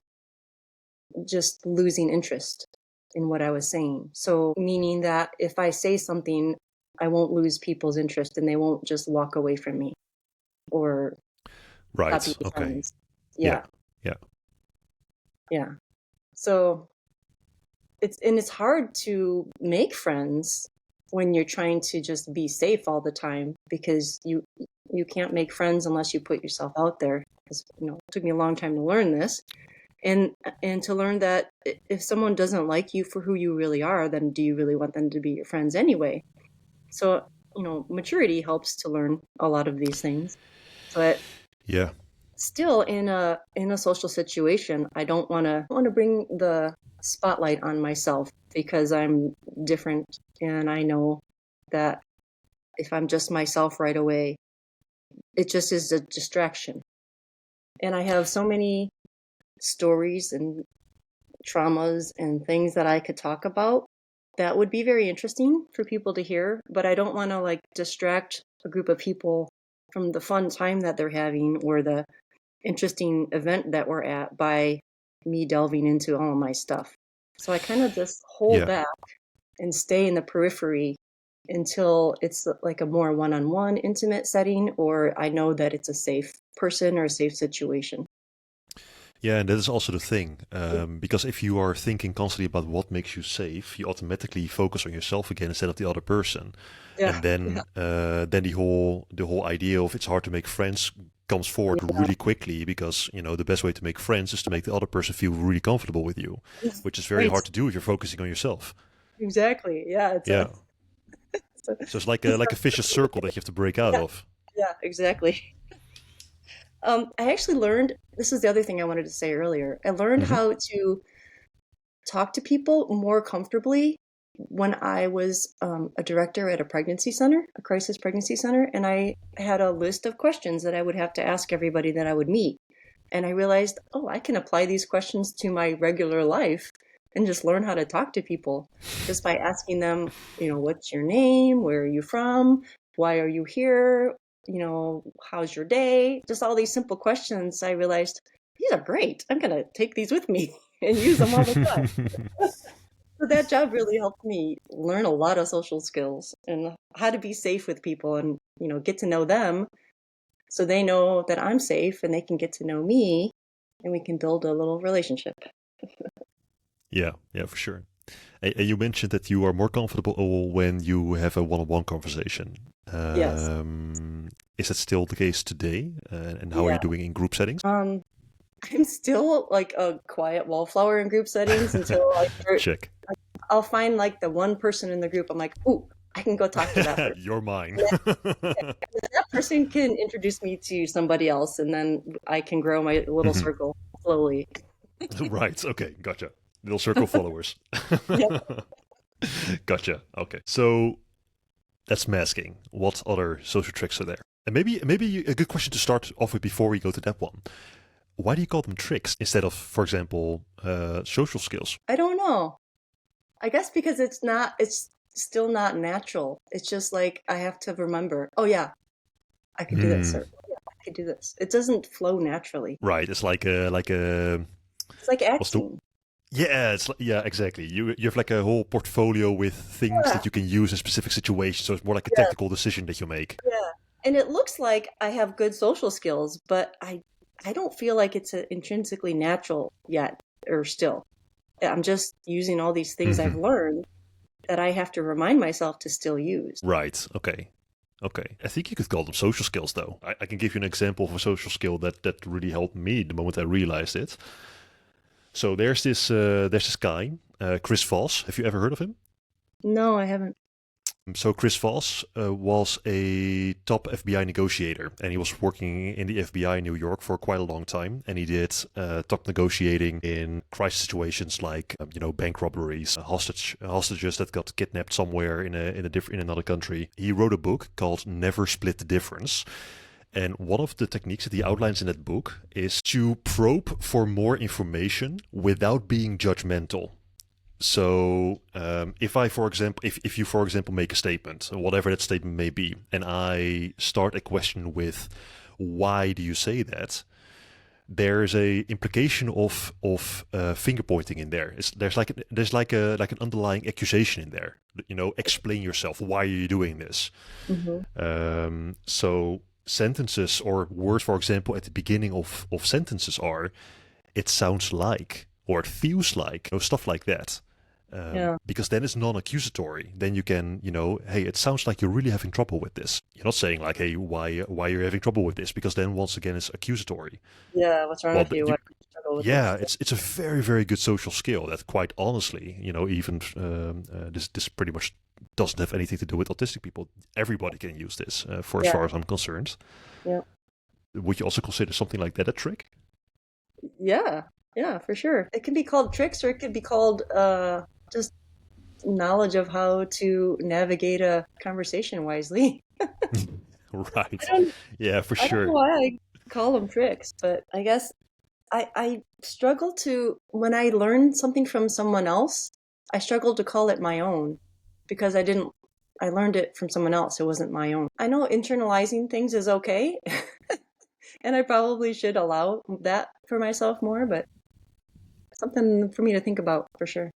just losing interest. in what I was saying. So meaning that if I say something, I won't lose people's interest and they won't just walk away from me or stop Right. being Okay. friends. Yeah. Yeah. Yeah. Yeah. So it's hard to make friends when you're trying to just be safe all the time, because you can't make friends unless you put yourself out there. Because it took me a long time to learn this, and to learn that if someone doesn't like you for who you really are, then do you really want them to be your friends anyway? So maturity helps to learn a lot of these things. But Yeah. still, in a social situation, I don't want to bring the spotlight on myself because I'm different, and I know that if I'm just myself right away, it just is a distraction. And I have so many stories and traumas and things that I could talk about that would be very interesting for people to hear, but I don't want to distract a group of people from the fun time that they're having or the interesting event that we're at by me delving into all of my stuff. So I kind of just hold Yeah. back and stay in the periphery until it's like a more one-on-one intimate setting, or I know that it's a safe person or a safe situation. Yeah, and that is also the thing, because if you are thinking constantly about what makes you safe, you automatically focus on yourself again instead of the other person, Yeah. and then the whole idea of it's hard to make friends comes forward really quickly, because the best way to make friends is to make the other person feel really comfortable with you, which is very Right. hard to do if you're focusing on yourself. Exactly. Yeah. Yeah, so it's like a vicious circle that you have to break out Yeah. of. Yeah. Exactly. I actually learned, this is the other thing I wanted to say earlier. I learned Hmm. how to talk to people more comfortably when I was a director at a pregnancy center, a crisis pregnancy center, and I had a list of questions that I would have to ask everybody that I would meet. And I realized, oh, I can apply these questions to my regular life and just learn how to talk to people just by asking them, what's your name? Where are you from? Why are you here? How's your day? Just all these simple questions. I realized these are great. I'm going to take these with me and use them all the time. So that job really helped me learn a lot of social skills and how to be safe with people and, get to know them so they know that I'm safe and they can get to know me and we can build a little relationship. Yeah, for sure. And you mentioned that you are more comfortable when you have a one-on-one conversation. Yes. Is that still the case today? And how are Yeah. you doing in group settings? I'm still like a quiet wallflower in group settings until Check. I'll find like the one person in the group. I'm like, ooh, I can go talk to that person. You're mine. That person can introduce me to somebody else, and then I can grow my little Mhm. circle slowly. Right. Okay. Gotcha. Little circle followers. Yeah. Gotcha. Okay. So that's masking. What other social tricks are there? And maybe a good question to start off with before we go to that one. Why do you call them tricks instead of, for example, social skills? I don't know. I guess because it's still not natural. It's just like I have to remember, oh yeah, I could do this, Hmm. or oh, yeah, I could do this. It doesn't flow naturally. Right. It's like a It's like what's the acting. yeah, yeah, exactly. You have like a whole portfolio with things Yeah, that you can use in specific situations. So it's more like a yeah, tactical decision that you make. yeah. And it looks like I have good social skills, but I don't feel like it's intrinsically natural yet, or still. I'm just using all these things I've Hmm. learned that I have to remind myself to still use. Right. Okay. Okay. I think you could call them social skills, though. I can give you an example of a social skill that really helped me the moment I realized it. So there's this guy, Chris Voss. Have you ever heard of him? No, I haven't. So Chris Voss was a top FBI negotiator, and he was working in the FBI in New York for quite a long time. And he did top negotiating in crisis situations like bank robberies, hostages that got kidnapped somewhere in another country. He wrote a book called Never Split the Difference. And one of the techniques that he outlines in that book is to probe for more information without being judgmental. So if you, for example, make a statement, whatever that statement may be, and I start a question with, why do you say that? there's a implication of finger pointing in there. There's like an underlying accusation in there. Explain yourself. Why are you doing this? So sentences or words, for example, at the beginning of sentences are, it sounds like, or it feels like, stuff like that. Because then it's non-accusatory. Then you can, hey, it sounds like you're really having trouble with this. You're not saying like, hey, why you're having trouble with this? Because then once again, it's accusatory. Yeah, what's wrong with you? Why do you struggle with this? It's a very, very good social skill that, quite honestly, even this pretty much doesn't have anything to do with autistic people. Everybody can use this, as far as I'm concerned. Yeah. Would you also consider something like that a trick? Yeah, for sure. It can be called tricks, or it could be called just knowledge of how to navigate a conversation wisely. Right. Yeah, for sure. I don't know why I call them tricks, but I guess I struggle to, when I learn something from someone else, I struggle to call it my own, because I learned it from someone else. It wasn't my own. I know internalizing things is okay, and I probably should allow that for myself more, but something for me to think about for sure.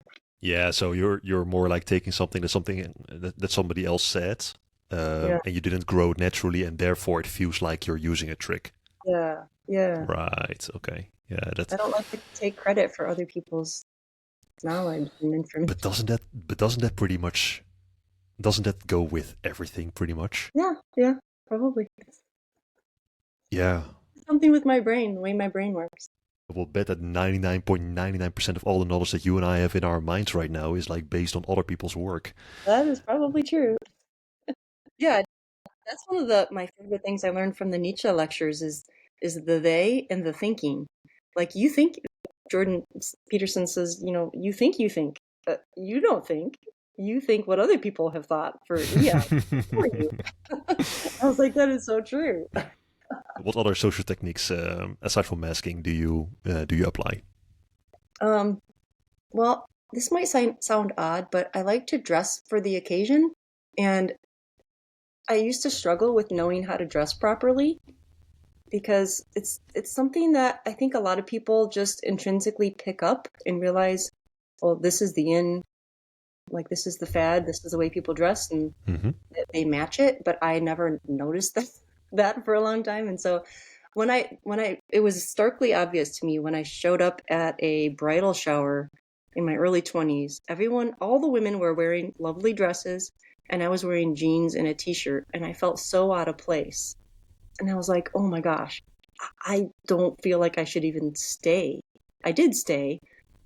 Yeah, so you're more like taking something that somebody else said, and you didn't grow naturally, and therefore it feels like you're using a trick. Yeah. Right. Okay. Yeah. I don't like to take credit for other people's knowledge and information. But doesn't that go with everything pretty much? Yeah, probably. Yeah. Something with my brain, the way my brain works. I will bet that 99.99% of all the knowledge that you and I have in our minds right now is like based on other people's work. That is probably true. Yeah, that's one of my favorite things I learned from the Nietzsche lectures is the they and the thinking. Like, you think, Jordan Peterson says, you think, but you don't think. You think what other people have thought for you. I was like, that is so true. What other social techniques, aside from masking, do you apply? Well, this might sound odd, but I like to dress for the occasion, and I used to struggle with knowing how to dress properly, because it's something that I think a lot of people just intrinsically pick up and realize, well, this is the in, like, this is the fad, this is the way people dress, and they match it, but I never noticed that for a long time. And so when it was starkly obvious to me when I showed up at a bridal shower in my early 20s, all the women were wearing lovely dresses, and I was wearing jeans and a t-shirt, and I felt so out of place. And I was like, oh my gosh, I don't feel like I should even stay. I did stay,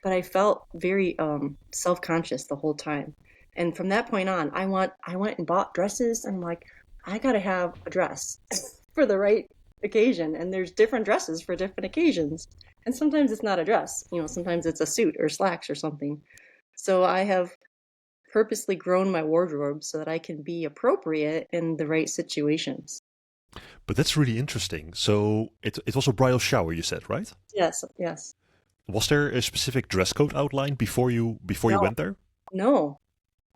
but I felt very self-conscious the whole time. And from that point on, I went and bought dresses, and I'm like, I gotta have a dress for the right occasion. And there's different dresses for different occasions. And sometimes it's not a dress, sometimes it's a suit or slacks or something. So I have purposely grown my wardrobe so that I can be appropriate in the right situations. But that's really interesting. So it was a bridal shower, you said, right? Yes. Was there a specific dress code outlined before you went there? No.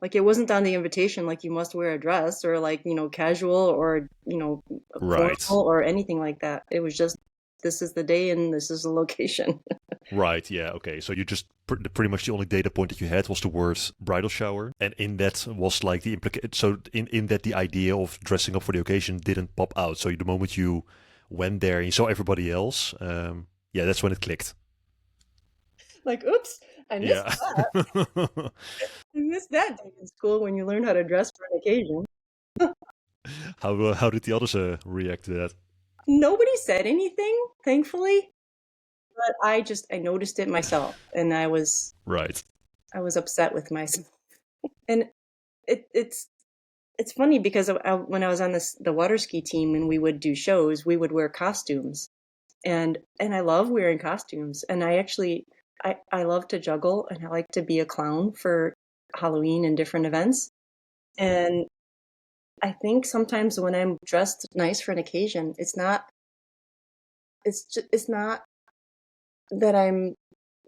Like, it wasn't on the invitation, like, you must wear a dress, or like, casual, or, right, formal, or anything like that. It was just, this is the day and this is the location. Right. Yeah. Okay. So you just pretty much the only data point that you had was the word bridal shower, and in that was like the implication. So in that the idea of dressing up for the occasion didn't pop out. So the moment you went there and you saw everybody else, that's when it clicked. Like, oops, I missed that. I missed that day in school when you learn how to dress for an occasion. How did the others react to that? Nobody said anything, thankfully, but I noticed it myself, and I was upset with myself. And it's funny because when I was on the water ski team and we would do shows, we would wear costumes, and I love wearing costumes, and I love to juggle, and I like to be a clown for Halloween and different events. And I think sometimes when I'm dressed nice for an occasion, it's not that I'm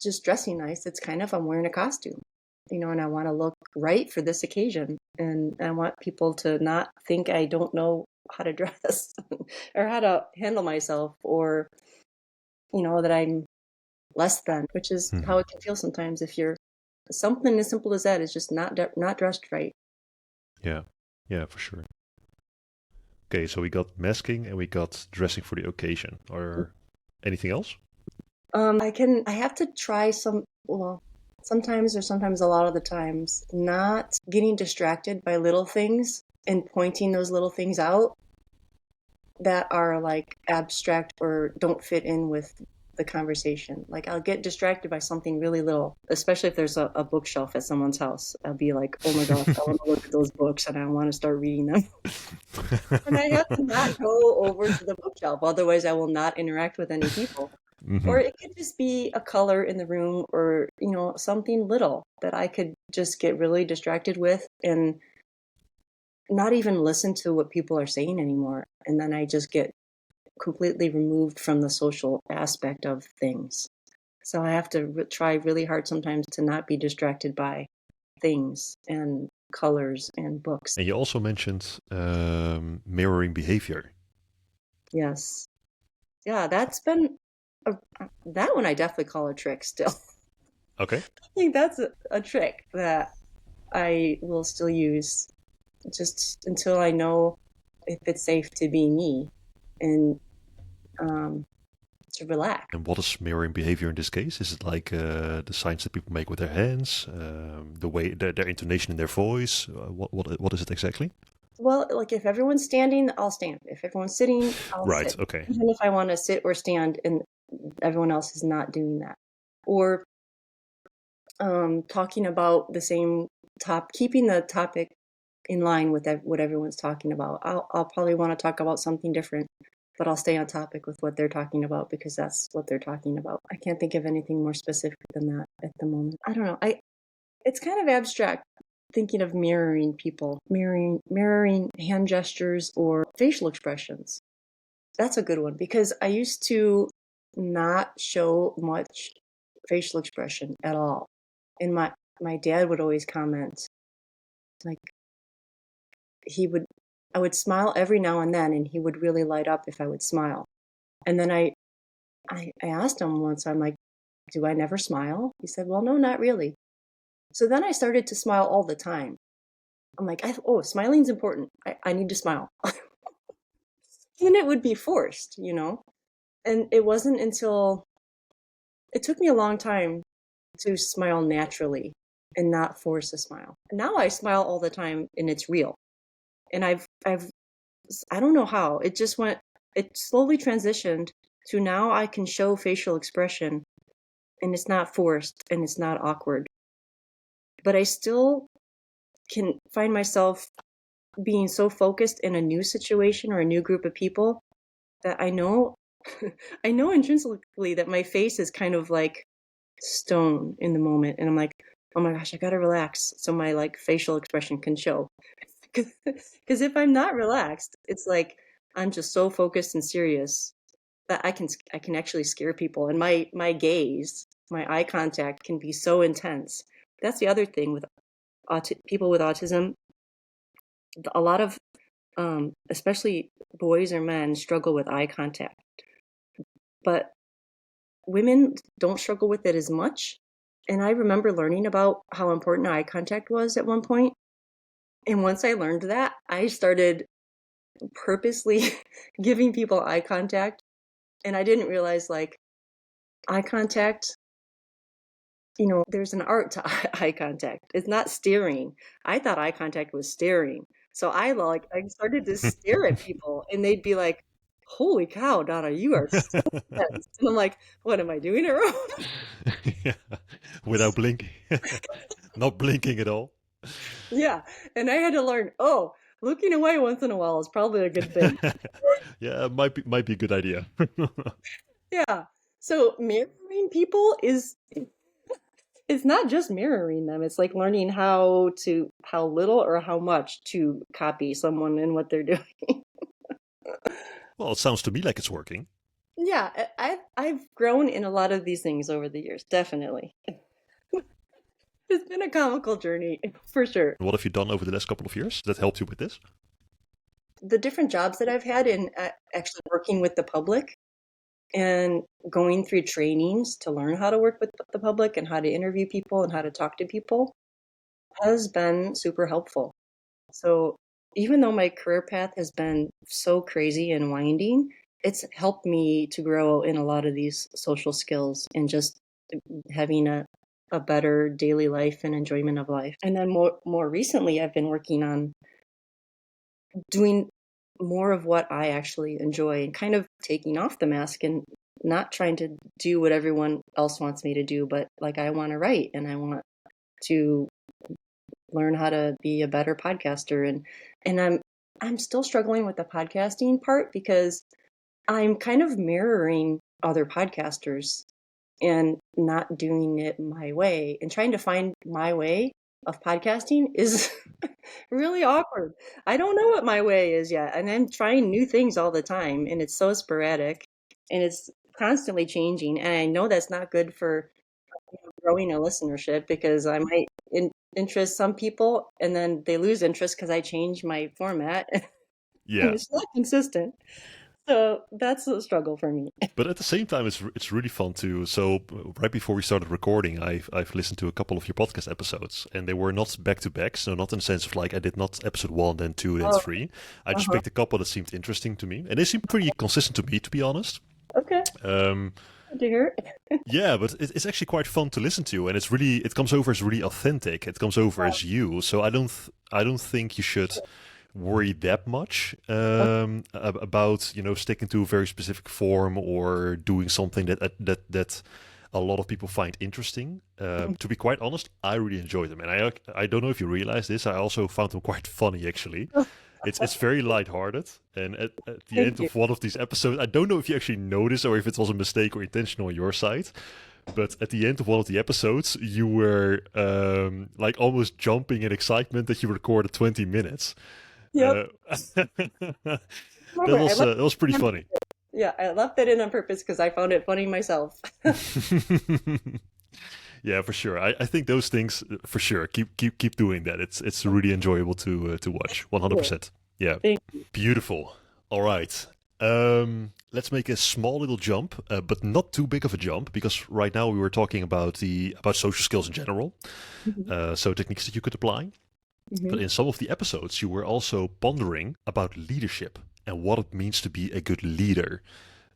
just dressing nice. It's kind of, I'm wearing a costume, and I want to look right for this occasion. And I want people to not think I don't know how to dress or how to handle myself, or that I'm less than, which is how it can feel sometimes if you're something as simple as that is just not dressed right. Yeah, yeah, for sure. Okay, so we got masking and we got dressing for the occasion. Or anything else? I have to try sometimes or sometimes a lot of the times, not getting distracted by little things and pointing those little things out that are like abstract or don't fit in with the conversation. Like I'll get distracted by something really little, especially if there's a bookshelf at someone's house. I'll be like, oh my gosh, I want to look at those books and I want to start reading them. And I have to not go over to the bookshelf. Otherwise, I will not interact with any people. Or it could just be a color in the room or, something little that I could just get really distracted with and not even listen to what people are saying anymore. And then I just get completely removed from the social aspect of things. So I have to try really hard sometimes to not be distracted by things and colors and books. And you also mentioned mirroring behavior. Yes. Yeah, that's been that one I definitely call a trick still. Okay. I think that's a trick that I will still use just until I know if it's safe to be me and to relax. And what is mirroring behavior in this case? Is it like the signs that people make with their hands, the way their intonation in their voice? What is it exactly? Well, like if everyone's standing, I'll stand. If everyone's sitting, I'll Right. sit. Okay. Even if I want to sit or stand and everyone else is not doing that. Or talking about the same keeping the topic in line with what everyone's talking about. I'll probably want to talk about something different, but I'll stay on topic with what they're talking about because that's what they're talking about. I can't think of anything more specific than that at the moment. I don't know. It's kind of abstract thinking of mirroring people, mirroring hand gestures or facial expressions. That's a good one because I used to not show much facial expression at all. And my dad would always comment, like I would smile every now and then, and he would really light up if I would smile. And then I asked him once, I'm like, do I never smile? He said, well, no, not really. So then I started to smile all the time. I'm like, smiling's important. I need to smile. And it would be forced, And it wasn't until it took me a long time to smile naturally and not force a smile. Now I smile all the time and it's real. And I don't know how, it slowly transitioned to now I can show facial expression and it's not forced and it's not awkward. But I still can find myself being so focused in a new situation or a new group of people that I know intrinsically that my face is kind of like stone in the moment. And I'm like, oh my gosh, I gotta relax so my like facial expression can show. Because if I'm not relaxed, it's like I'm just so focused and serious that I can actually scare people. And my gaze, my eye contact can be so intense. That's the other thing with people with autism. A lot of, especially boys or men, struggle with eye contact. But women don't struggle with it as much. And I remember learning about how important eye contact was at one point. And once I learned that, I started purposely giving people eye contact. And I didn't realize like eye contact, there's an art to eye contact. It's not staring. I thought eye contact was staring. So I started to stare at people and they'd be like, holy cow, Donna, you are so intense. And I'm like, what am I doing it wrong? Yeah. Without blinking. Not blinking at all. Yeah. And I had to learn, looking away once in a while is probably a good thing. Yeah, might be a good idea. Yeah. So mirroring people it's not just mirroring them. It's like learning how little or how much to copy someone and what they're doing. Well, it sounds to me like it's working. Yeah, I've grown in a lot of these things over the years, definitely. It's been a comical journey, for sure. What have you done over the last couple of years that helped you with this? The different jobs that I've had in actually working with the public and going through trainings to learn how to work with the public and how to interview people and how to talk to people has been super helpful. So even though my career path has been so crazy and winding, it's helped me to grow in a lot of these social skills and just having a better daily life and enjoyment of life. And then more recently, I've been working on doing more of what I actually enjoy and kind of taking off the mask and not trying to do what everyone else wants me to do, but like I want to write and I want to learn how to be a better podcaster. And I'm still struggling with the podcasting part because I'm kind of mirroring other podcasters and not doing it my way, and trying to find my way of podcasting is really awkward. I don't know what my way is yet, and I'm trying new things all the time, and it's so sporadic and it's constantly changing. And I know that's not good for growing a listenership because I might interest some people and then they lose interest because I change my format and Yeah. it's not consistent. So that's a struggle for me. But at the same time, it's really fun too. So right before we started recording, I've listened to a couple of your podcast episodes, and they were not back to back. So not in the sense of like I did not episode 1, then 2, then 3. I just picked a couple that seemed interesting to me, and they seem pretty consistent to me, to be honest. Okay. Good to hear. Yeah, but it's actually quite fun to listen to, and it comes over as really authentic. It comes over as you. So I don't think you should worry that much about sticking to a very specific form or doing something that a lot of people find interesting. To be quite honest, I really enjoy them, and I don't know if you realize this. I also found them quite funny actually. It's very lighthearted, and at the end of one of these episodes, I don't know if you actually noticed or if it was a mistake or intentional on your side. But at the end of one of the episodes, you were like almost jumping in excitement that you recorded 20 minutes. Yep. That was pretty funny. Yeah, I left that in on purpose because I found it funny myself. Yeah, for sure. I think those things for sure keep doing that. It's really enjoyable to watch. 100%. Yeah. Thank you. Beautiful. All right. Let's make a small little jump, but not too big of a jump, because right now we were talking about social skills in general. So techniques that you could apply. But in some of the episodes, you were also pondering about leadership and what it means to be a good leader.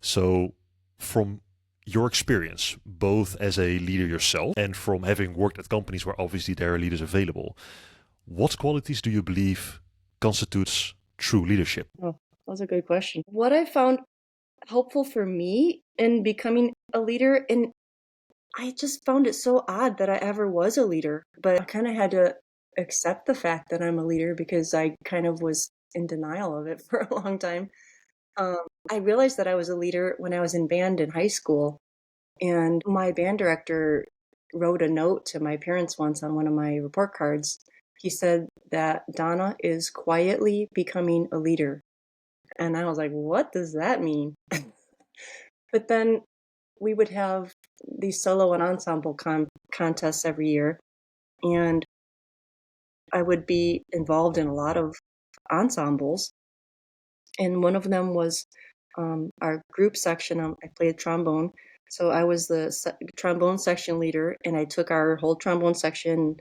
So from your experience, both as a leader yourself and from having worked at companies where obviously there are leaders available, what qualities do you believe constitutes true leadership? Oh, that's a good question. What I found helpful for me in becoming a leader, and I just found it so odd that I ever was a leader, but I kind of had to accept the fact that I'm a leader because I kind of was in denial of it for a long time. I realized that I was a leader when I was in band in high school, and my band director wrote a note to my parents once on one of my report cards. He said that Donna is quietly becoming a leader. And I was like, what does that mean? But then we would have these solo and ensemble contests every year, and I would be involved in a lot of ensembles. And one of them was our group section. I played trombone. So I was the trombone section leader, and I took our whole trombone section.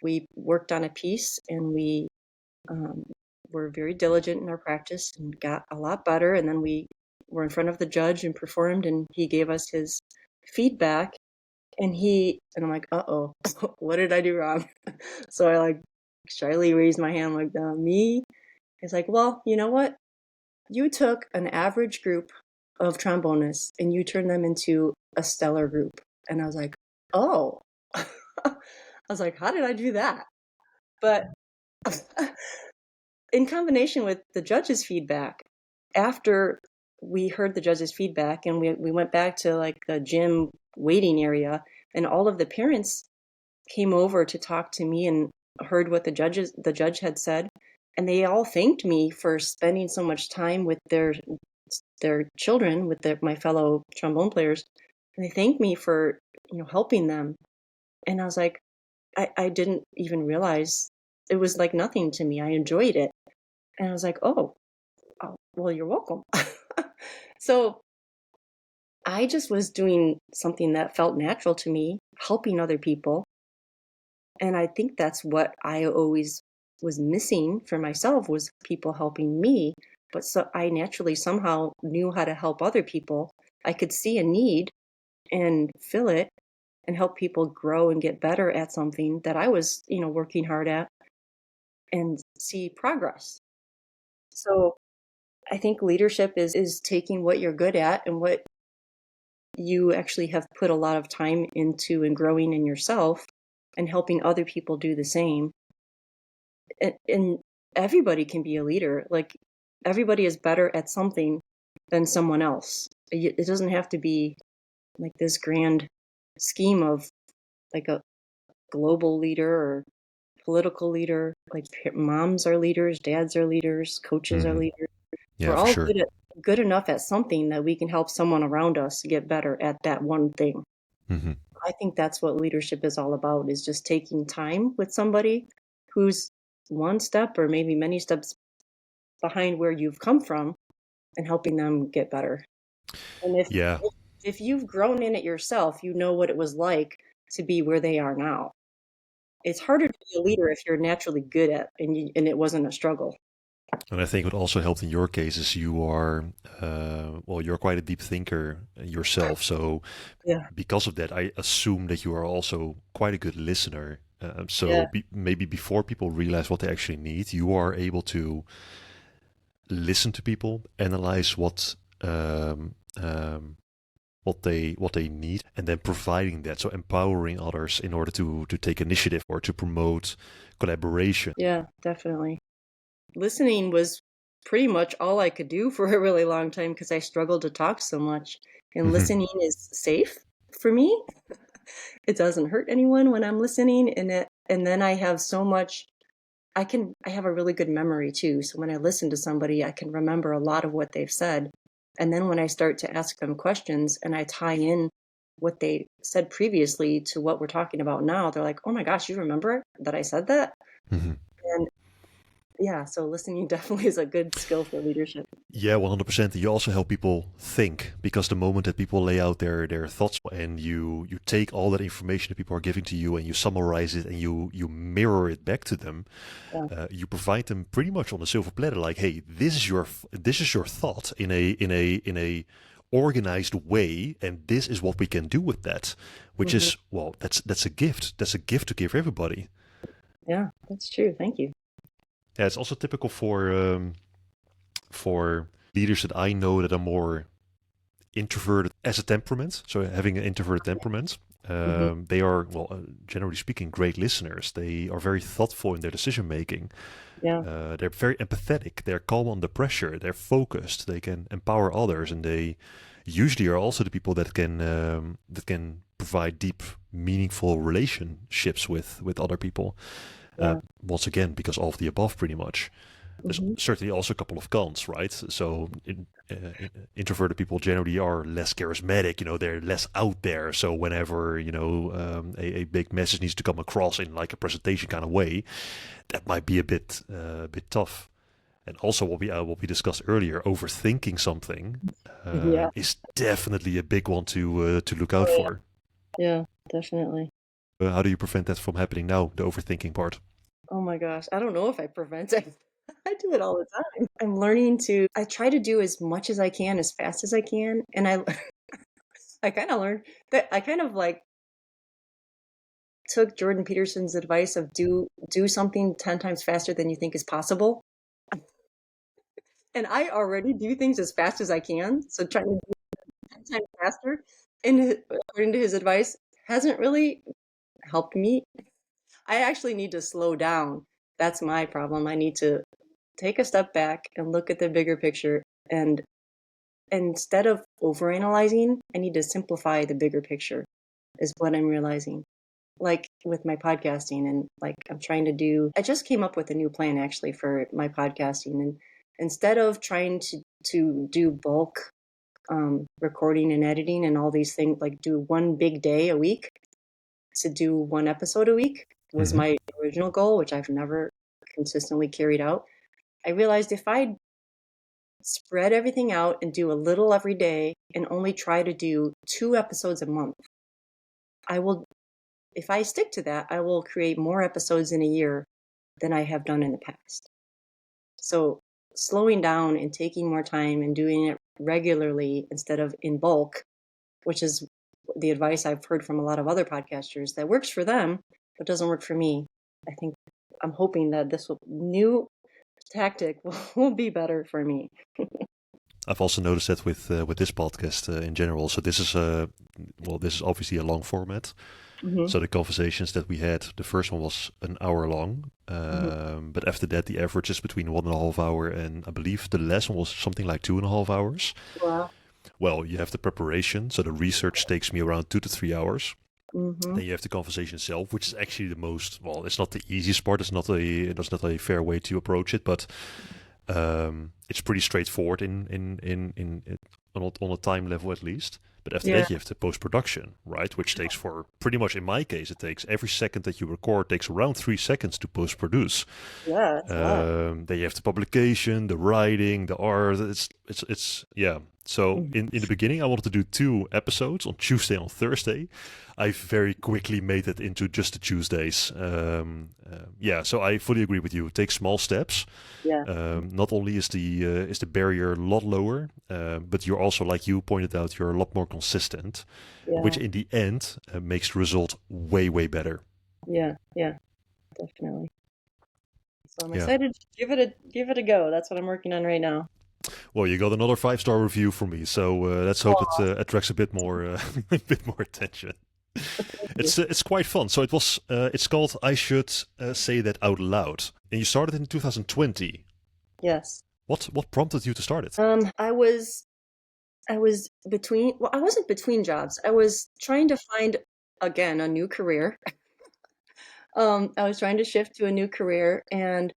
We worked on a piece, and we were very diligent in our practice and got a lot better. And then we were in front of the judge and performed, and he gave us his feedback. And I'm like, uh-oh, what did I do wrong? So I like shyly raised my hand like, me? He's like, well, you know what? You took an average group of trombonists and you turned them into a stellar group. And I was like, oh. I was like, how did I do that? But in combination with the judge's feedback, after we heard the judge's feedback and we went back to like the gym waiting area, and all of the parents came over to talk to me and heard what the judge had said, and they all thanked me for spending so much time with their children, with my fellow trombone players, and they thanked me for helping them. And I was like, I didn't even realize it was like nothing to me. I enjoyed it, and I was like, oh well, you're welcome. So I just was doing something that felt natural to me, helping other people. And I think that's what I always was missing for myself, was people helping me. But so I naturally somehow knew how to help other people. I could see a need and fill it and help people grow and get better at something that I was, working hard at, and see progress. So I think leadership is taking what you're good at and what you actually have put a lot of time into and growing in yourself, and helping other people do the same. And everybody can be a leader. Like, everybody is better at something than someone else. It doesn't have to be like this grand scheme of like a global leader or political leader. Like, moms are leaders, dads are leaders, coaches are Hmm. leaders. Yeah, We're for all sure. good enough at something that we can help someone around us get better at that one thing. Hmm. I think that's what leadership is all about, is just taking time with somebody who's one step or maybe many steps behind where you've come from, and helping them get better. And Yeah. if you've grown in it yourself, you know what it was like to be where they are now. It's harder to be a leader if you're naturally good at, and it wasn't a struggle. And I think what also helped in your case is you are, well, you're quite a deep thinker yourself. So Yeah, because of that, I assume that you are also quite a good listener. yeah, Maybe before people realize what they actually need, you are able to listen to people, analyze what they need, and then providing that. So empowering others in order to take initiative or to promote collaboration. yeah, definitely. Listening was pretty much all I could do for a really long time because I struggled to talk so much. And Hmm. listening is safe for me. It doesn't hurt anyone when I'm listening, and then I have so much. I have a really good memory too. So when I listen to somebody, I can remember a lot of what they've said. And then when I start to ask them questions and I tie in what they said previously to what we're talking about now, they're like, "Oh my gosh, you remember that I said that?" Hmm. And yeah, so listening definitely is a good skill for leadership. Yeah, 100%. You also help people think, because the moment that people lay out their thoughts and you take all that information that people are giving to you and you summarize it and you mirror it back to them, Yeah. you provide them pretty much on a silver platter. Like, hey, this is your thought in a organized way, and this is what we can do with that. Which Hmm. is, well, that's a gift. That's a gift to give everybody. Yeah, that's true. Thank you. Yeah, it's also typical for leaders that I know that are more introverted as a temperament, so having an introverted temperament. Hmm. They are, well, generally speaking, great listeners. They are very thoughtful in their decision making. Yeah. They're very empathetic. They're calm under pressure. They're focused. They can empower others, and they usually are also the people that can provide deep, meaningful relationships with other people. Yeah. Once again, because of the above, pretty much. There's Hmm. certainly also a couple of cons, right? So introverted people generally are less charismatic. They're less out there. So whenever a big message needs to come across in like a presentation kind of way, that might be a bit tough. And also what we discussed earlier, overthinking something Yeah. is definitely a big one to look out Oh, for. yeah. Yeah, definitely. How do you prevent that from happening now? The overthinking part. Oh my gosh. I don't know if I prevent it. I do it all the time. I try to do as much as I can as fast as I can. And I kind of learned that I kind of like took Jordan Peterson's advice of do something 10 times faster than you think is possible. And I already do things as fast as I can. So trying to do it 10 times faster, according to his advice, hasn't really helped me. I actually need to slow down. That's my problem. I need to take a step back and look at the bigger picture. And instead of overanalyzing, I need to simplify the bigger picture, is what I'm realizing. Like with my podcasting, and like I just came up with a new plan actually for my podcasting. And instead of trying to do bulk recording and editing and all these things, like do one big day a week, to do one episode a week was Hmm. my original goal, which I've never consistently carried out. I realized if I spread everything out and do a little every day and only try to do 2 episodes a month. If I stick to that, I will create more episodes in a year than I have done in the past. So slowing down and taking more time and doing it regularly instead of in bulk, which is the advice I've heard from a lot of other podcasters that works for them, but doesn't work for me. I'm hoping that this new tactic will be better for me. I've also noticed that with this podcast in general. So this is this is obviously a long format. Mm-hmm. So the conversations that we had, the first one was an hour long, but after that the average is between 1.5 hours and I believe the last one was something like 2.5 hours. Wow. Well, you have the preparation, so the research takes me around 2 to 3 hours. Mm-hmm. Then you have the conversation itself, which is actually the most, well, it's not the easiest part. That's not a fair way to approach it, but it's pretty straightforward on a time level at least. But after that, you have the post-production, right? Which takes for pretty much, in my case, it takes every second that you record takes around 3 seconds to post-produce. Yeah. Then you have the publication, the writing, the art. It's yeah. So in the beginning, I wanted to do 2 episodes on Tuesday and on Thursday. I very quickly made it into just the Tuesdays. So I fully agree with you. Take small steps. Yeah. Not only is the barrier a lot lower, but you're also, like you pointed out, you're a lot more consistent, which in the end makes the result way, way better. Yeah, definitely. So I'm excited to give it a go. That's what I'm working on right now. Well, you got another 5-star review from me, so let's hope it attracts a bit more attention. It's quite fun. So it's called I Should Say That Out Loud, and you started in 2020. Yes. What prompted you to start it? I was between. Well, I wasn't between jobs. I was trying to find again a new career. I was trying to shift to a new career, and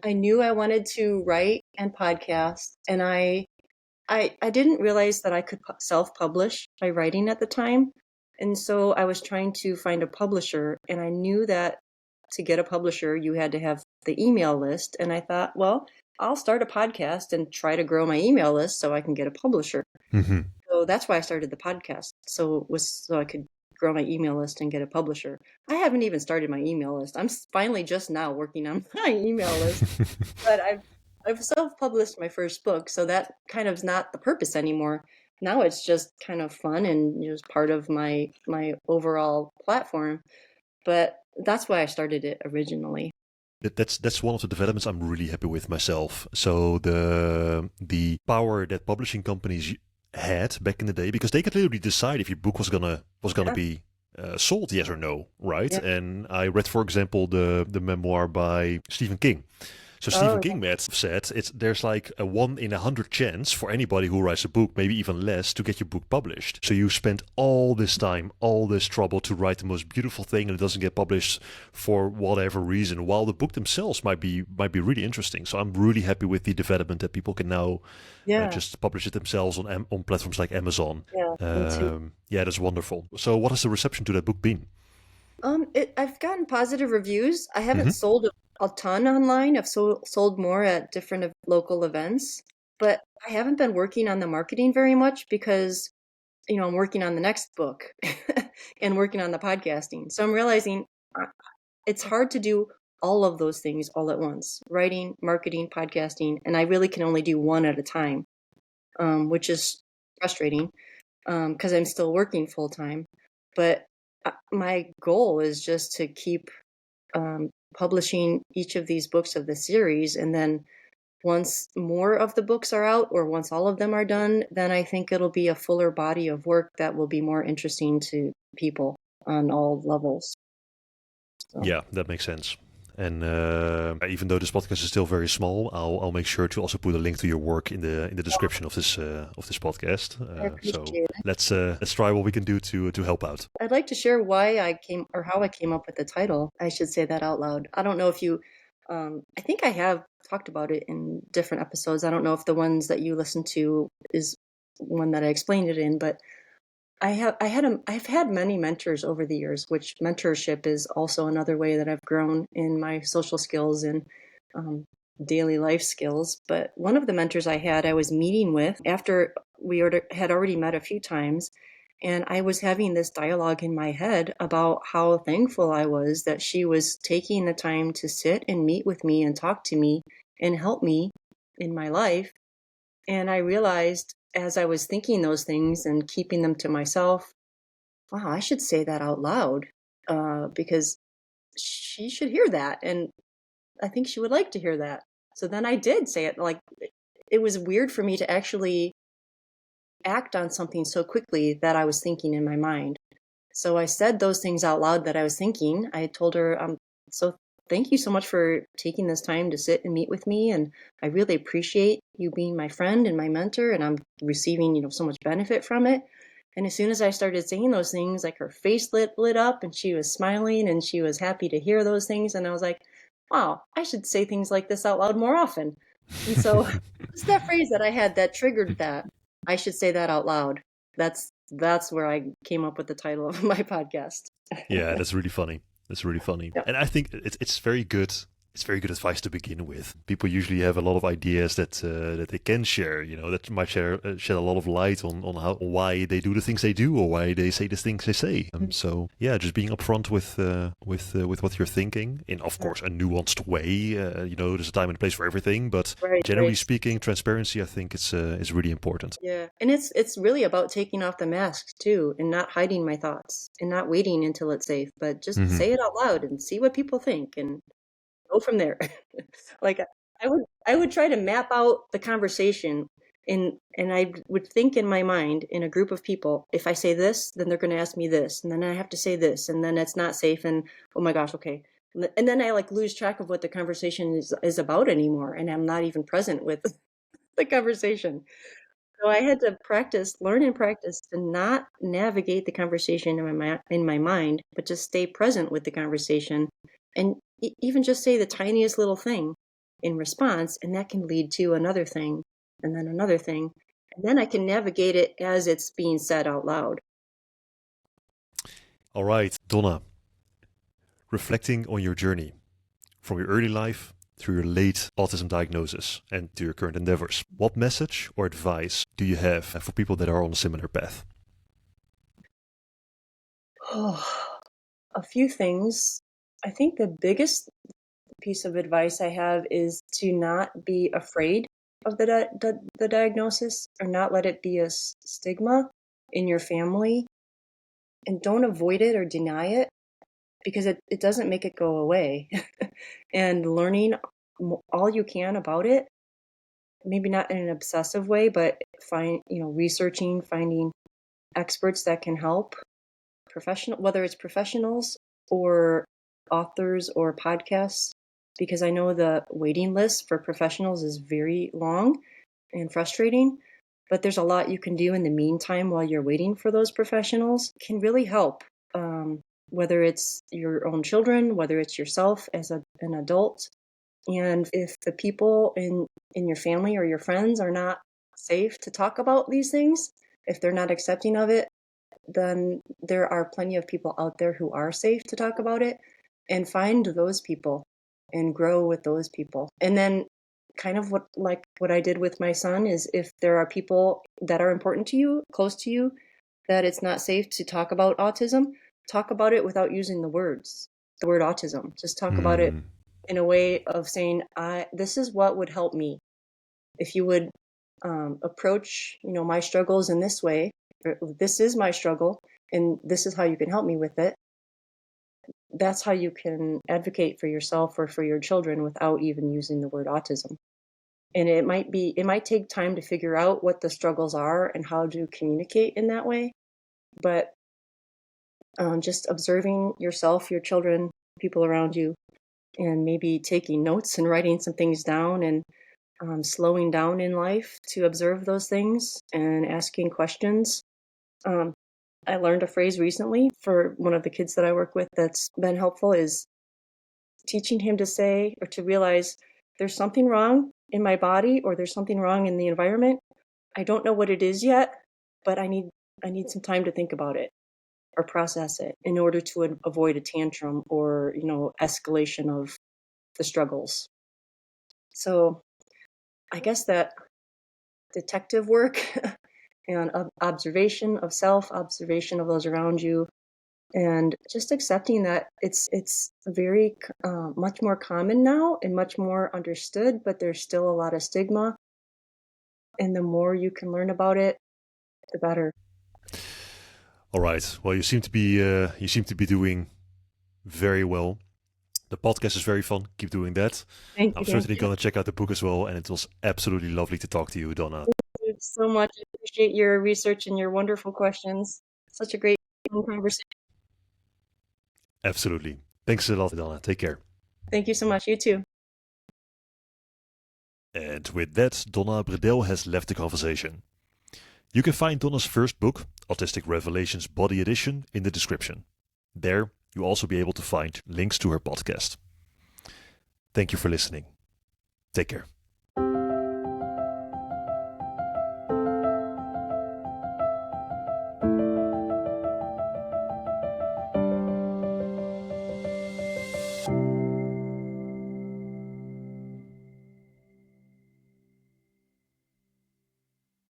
I knew I wanted to write and podcast, and I didn't realize that I could self-publish my writing at the time. And so I was trying to find a publisher, and I knew that to get a publisher, you had to have the email list. And I thought, well, I'll start a podcast and try to grow my email list so I can get a publisher. Mm-hmm. So that's why I started the podcast. So I could grow my email list and get a publisher. I haven't even started my email list. I'm finally just now working on my email list, but I've self-published my first book, so that kind of is not the purpose anymore. Now it's just kind of fun and just part of my overall platform. But that's why I started it originally. That's one of the developments I'm really happy with myself. So the power that publishing companies had back in the day, because they could literally decide if your book was gonna be sold, yes or no, right? Yeah. And I read, for example, the memoir by Stephen King. So Stephen King said there's like a 1 in 100 chance for anybody who writes a book, maybe even less, to get your book published. So you spend all this time, all this trouble to write the most beautiful thing, and it doesn't get published for whatever reason, while the book themselves might be really interesting. So I'm really happy with the development that people can now just publish it themselves on platforms like Amazon. Yeah, that's wonderful. So what has the reception to that book been? I've gotten positive reviews. I haven't sold a ton online. I've sold more at different local events, but I haven't been working on the marketing very much because, I'm working on the next book and working on the podcasting. So I'm realizing it's hard to do all of those things all at once: writing, marketing, podcasting, and I really can only do one at a time, which is frustrating because I'm still working full time. But my goal is just to keep publishing each of these books of the series, and then once more of the books are out, or once all of them are done, then I think it'll be a fuller body of work that will be more interesting to people on all levels. So. Yeah, that makes sense. And even though this podcast is still very small, I'll make sure to also put a link to your work in the description of this podcast. So let's try what we can do to help out. I'd like to share how I came up with the title. I should say that out loud. I don't know if you. I think I have talked about it in different episodes. I don't know if the ones that you listen to is one that I explained it in, but I've had many mentors over the years, which mentorship is also another way that I've grown in my social skills. And daily life skills. But one of the mentors I was meeting with after had already met a few times. And I was having this dialogue in my head about how thankful I was that she was taking the time to sit and meet with me and talk to me and help me in my life. And I realized as I was thinking those things and keeping them to myself, wow, I should say that out loud because she should hear that. And I think she would like to hear that. So then I did say it. Like, it was weird for me to actually act on something so quickly that I was thinking in my mind. So I said those things out loud that I was thinking. I told her, so thank you so much for taking this time to sit and meet with me. And I really appreciate you being my friend and my mentor. And I'm receiving, so much benefit from it. And as soon as I started saying those things, like, her face lit up and she was smiling and she was happy to hear those things. And I was like, wow, I should say things like this out loud more often. And so it's that phrase that I had that triggered that. I should say that out loud. That's where I came up with the title of my podcast. Yeah, that's really funny. That's really funny. Yeah. And I think it's very good. It's very good advice to begin with. People usually have a lot of ideas that they can share. That might shed a lot of light on why they do the things they do or why they say the things they say. So yeah, just being upfront with what you're thinking in, of course, a nuanced way. There's a time and a place for everything, but generally speaking, transparency, I think, is really important. Yeah, and it's really about taking off the mask too, and not hiding my thoughts, and not waiting until it's safe, but just say it out loud and see what people think, and go from there. Like, I would try to map out the conversation, and I would think in my mind in a group of people, if I say this, then they're going to ask me this, and then I have to say this, and then it's not safe, and oh my gosh, okay. And then I lose track of what the conversation is about anymore, and I'm not even present with the conversation. So I had to learn and practice to not navigate the conversation in my mind, but just stay present with the conversation, and even just say the tiniest little thing in response, and that can lead to another thing, and then another thing, and then I can navigate it as it's being said out loud. All right, Donna, reflecting on your journey from your early life through your late autism diagnosis and to your current endeavors, what message or advice do you have for people that are on a similar path? Oh, a few things. I think the biggest piece of advice I have is to not be afraid of the diagnosis, or not let it be a stigma in your family, and don't avoid it or deny it, because it doesn't make it go away. And learning all you can about it, maybe not in an obsessive way, but researching, finding experts that can help, whether it's professionals or authors or podcasts, because I know the waiting list for professionals is very long and frustrating, but there's a lot you can do in the meantime while you're waiting for those professionals. It can really help, whether it's your own children, whether it's yourself as an adult. And if the people in your family or your friends are not safe to talk about these things, if they're not accepting of it, then there are plenty of people out there who are safe to talk about it, and find those people and grow with those people. And then kind of what I did with my son is, if there are people that are important to you, close to you, that it's not safe to talk about autism, talk about it without using the word autism. Just talk about it in a way of saying, this is what would help me. If you would approach, my struggles in this way, this is my struggle, and this is how you can help me with it. That's how you can advocate for yourself or for your children without even using the word autism. And it might take time to figure out what the struggles are and how to communicate in that way. But just observing yourself, your children, people around you, and maybe taking notes and writing some things down, and slowing down in life to observe those things and asking questions. I learned a phrase recently for one of the kids that I work with that's been helpful, is teaching him to say, or to realize, there's something wrong in my body, or there's something wrong in the environment. I don't know what it is yet, but I need some time to think about it or process it in order to avoid a tantrum or, escalation of the struggles. So I guess that detective work and observation of self, observation of those around you, and just accepting that it's very much more common now and much more understood, but there's still a lot of stigma. And the more you can learn about it, the better. All right. Well, you seem to be doing very well. The podcast is very fun. Keep doing that. Thank I'm you. Thank certainly you. going to check out the book as well, and it was absolutely lovely to talk to you, Donna. Thank you so much. I appreciate your research and your wonderful questions. Such a great conversation. Absolutely. Thanks a lot, Donna. Take care. Thank you so much. You too. And with that, Donna Brendel has left the conversation. You can find Donna's first book, Autistic Revelations Body Edition, in the description. There, you'll also be able to find links to her podcast. Thank you for listening. Take care.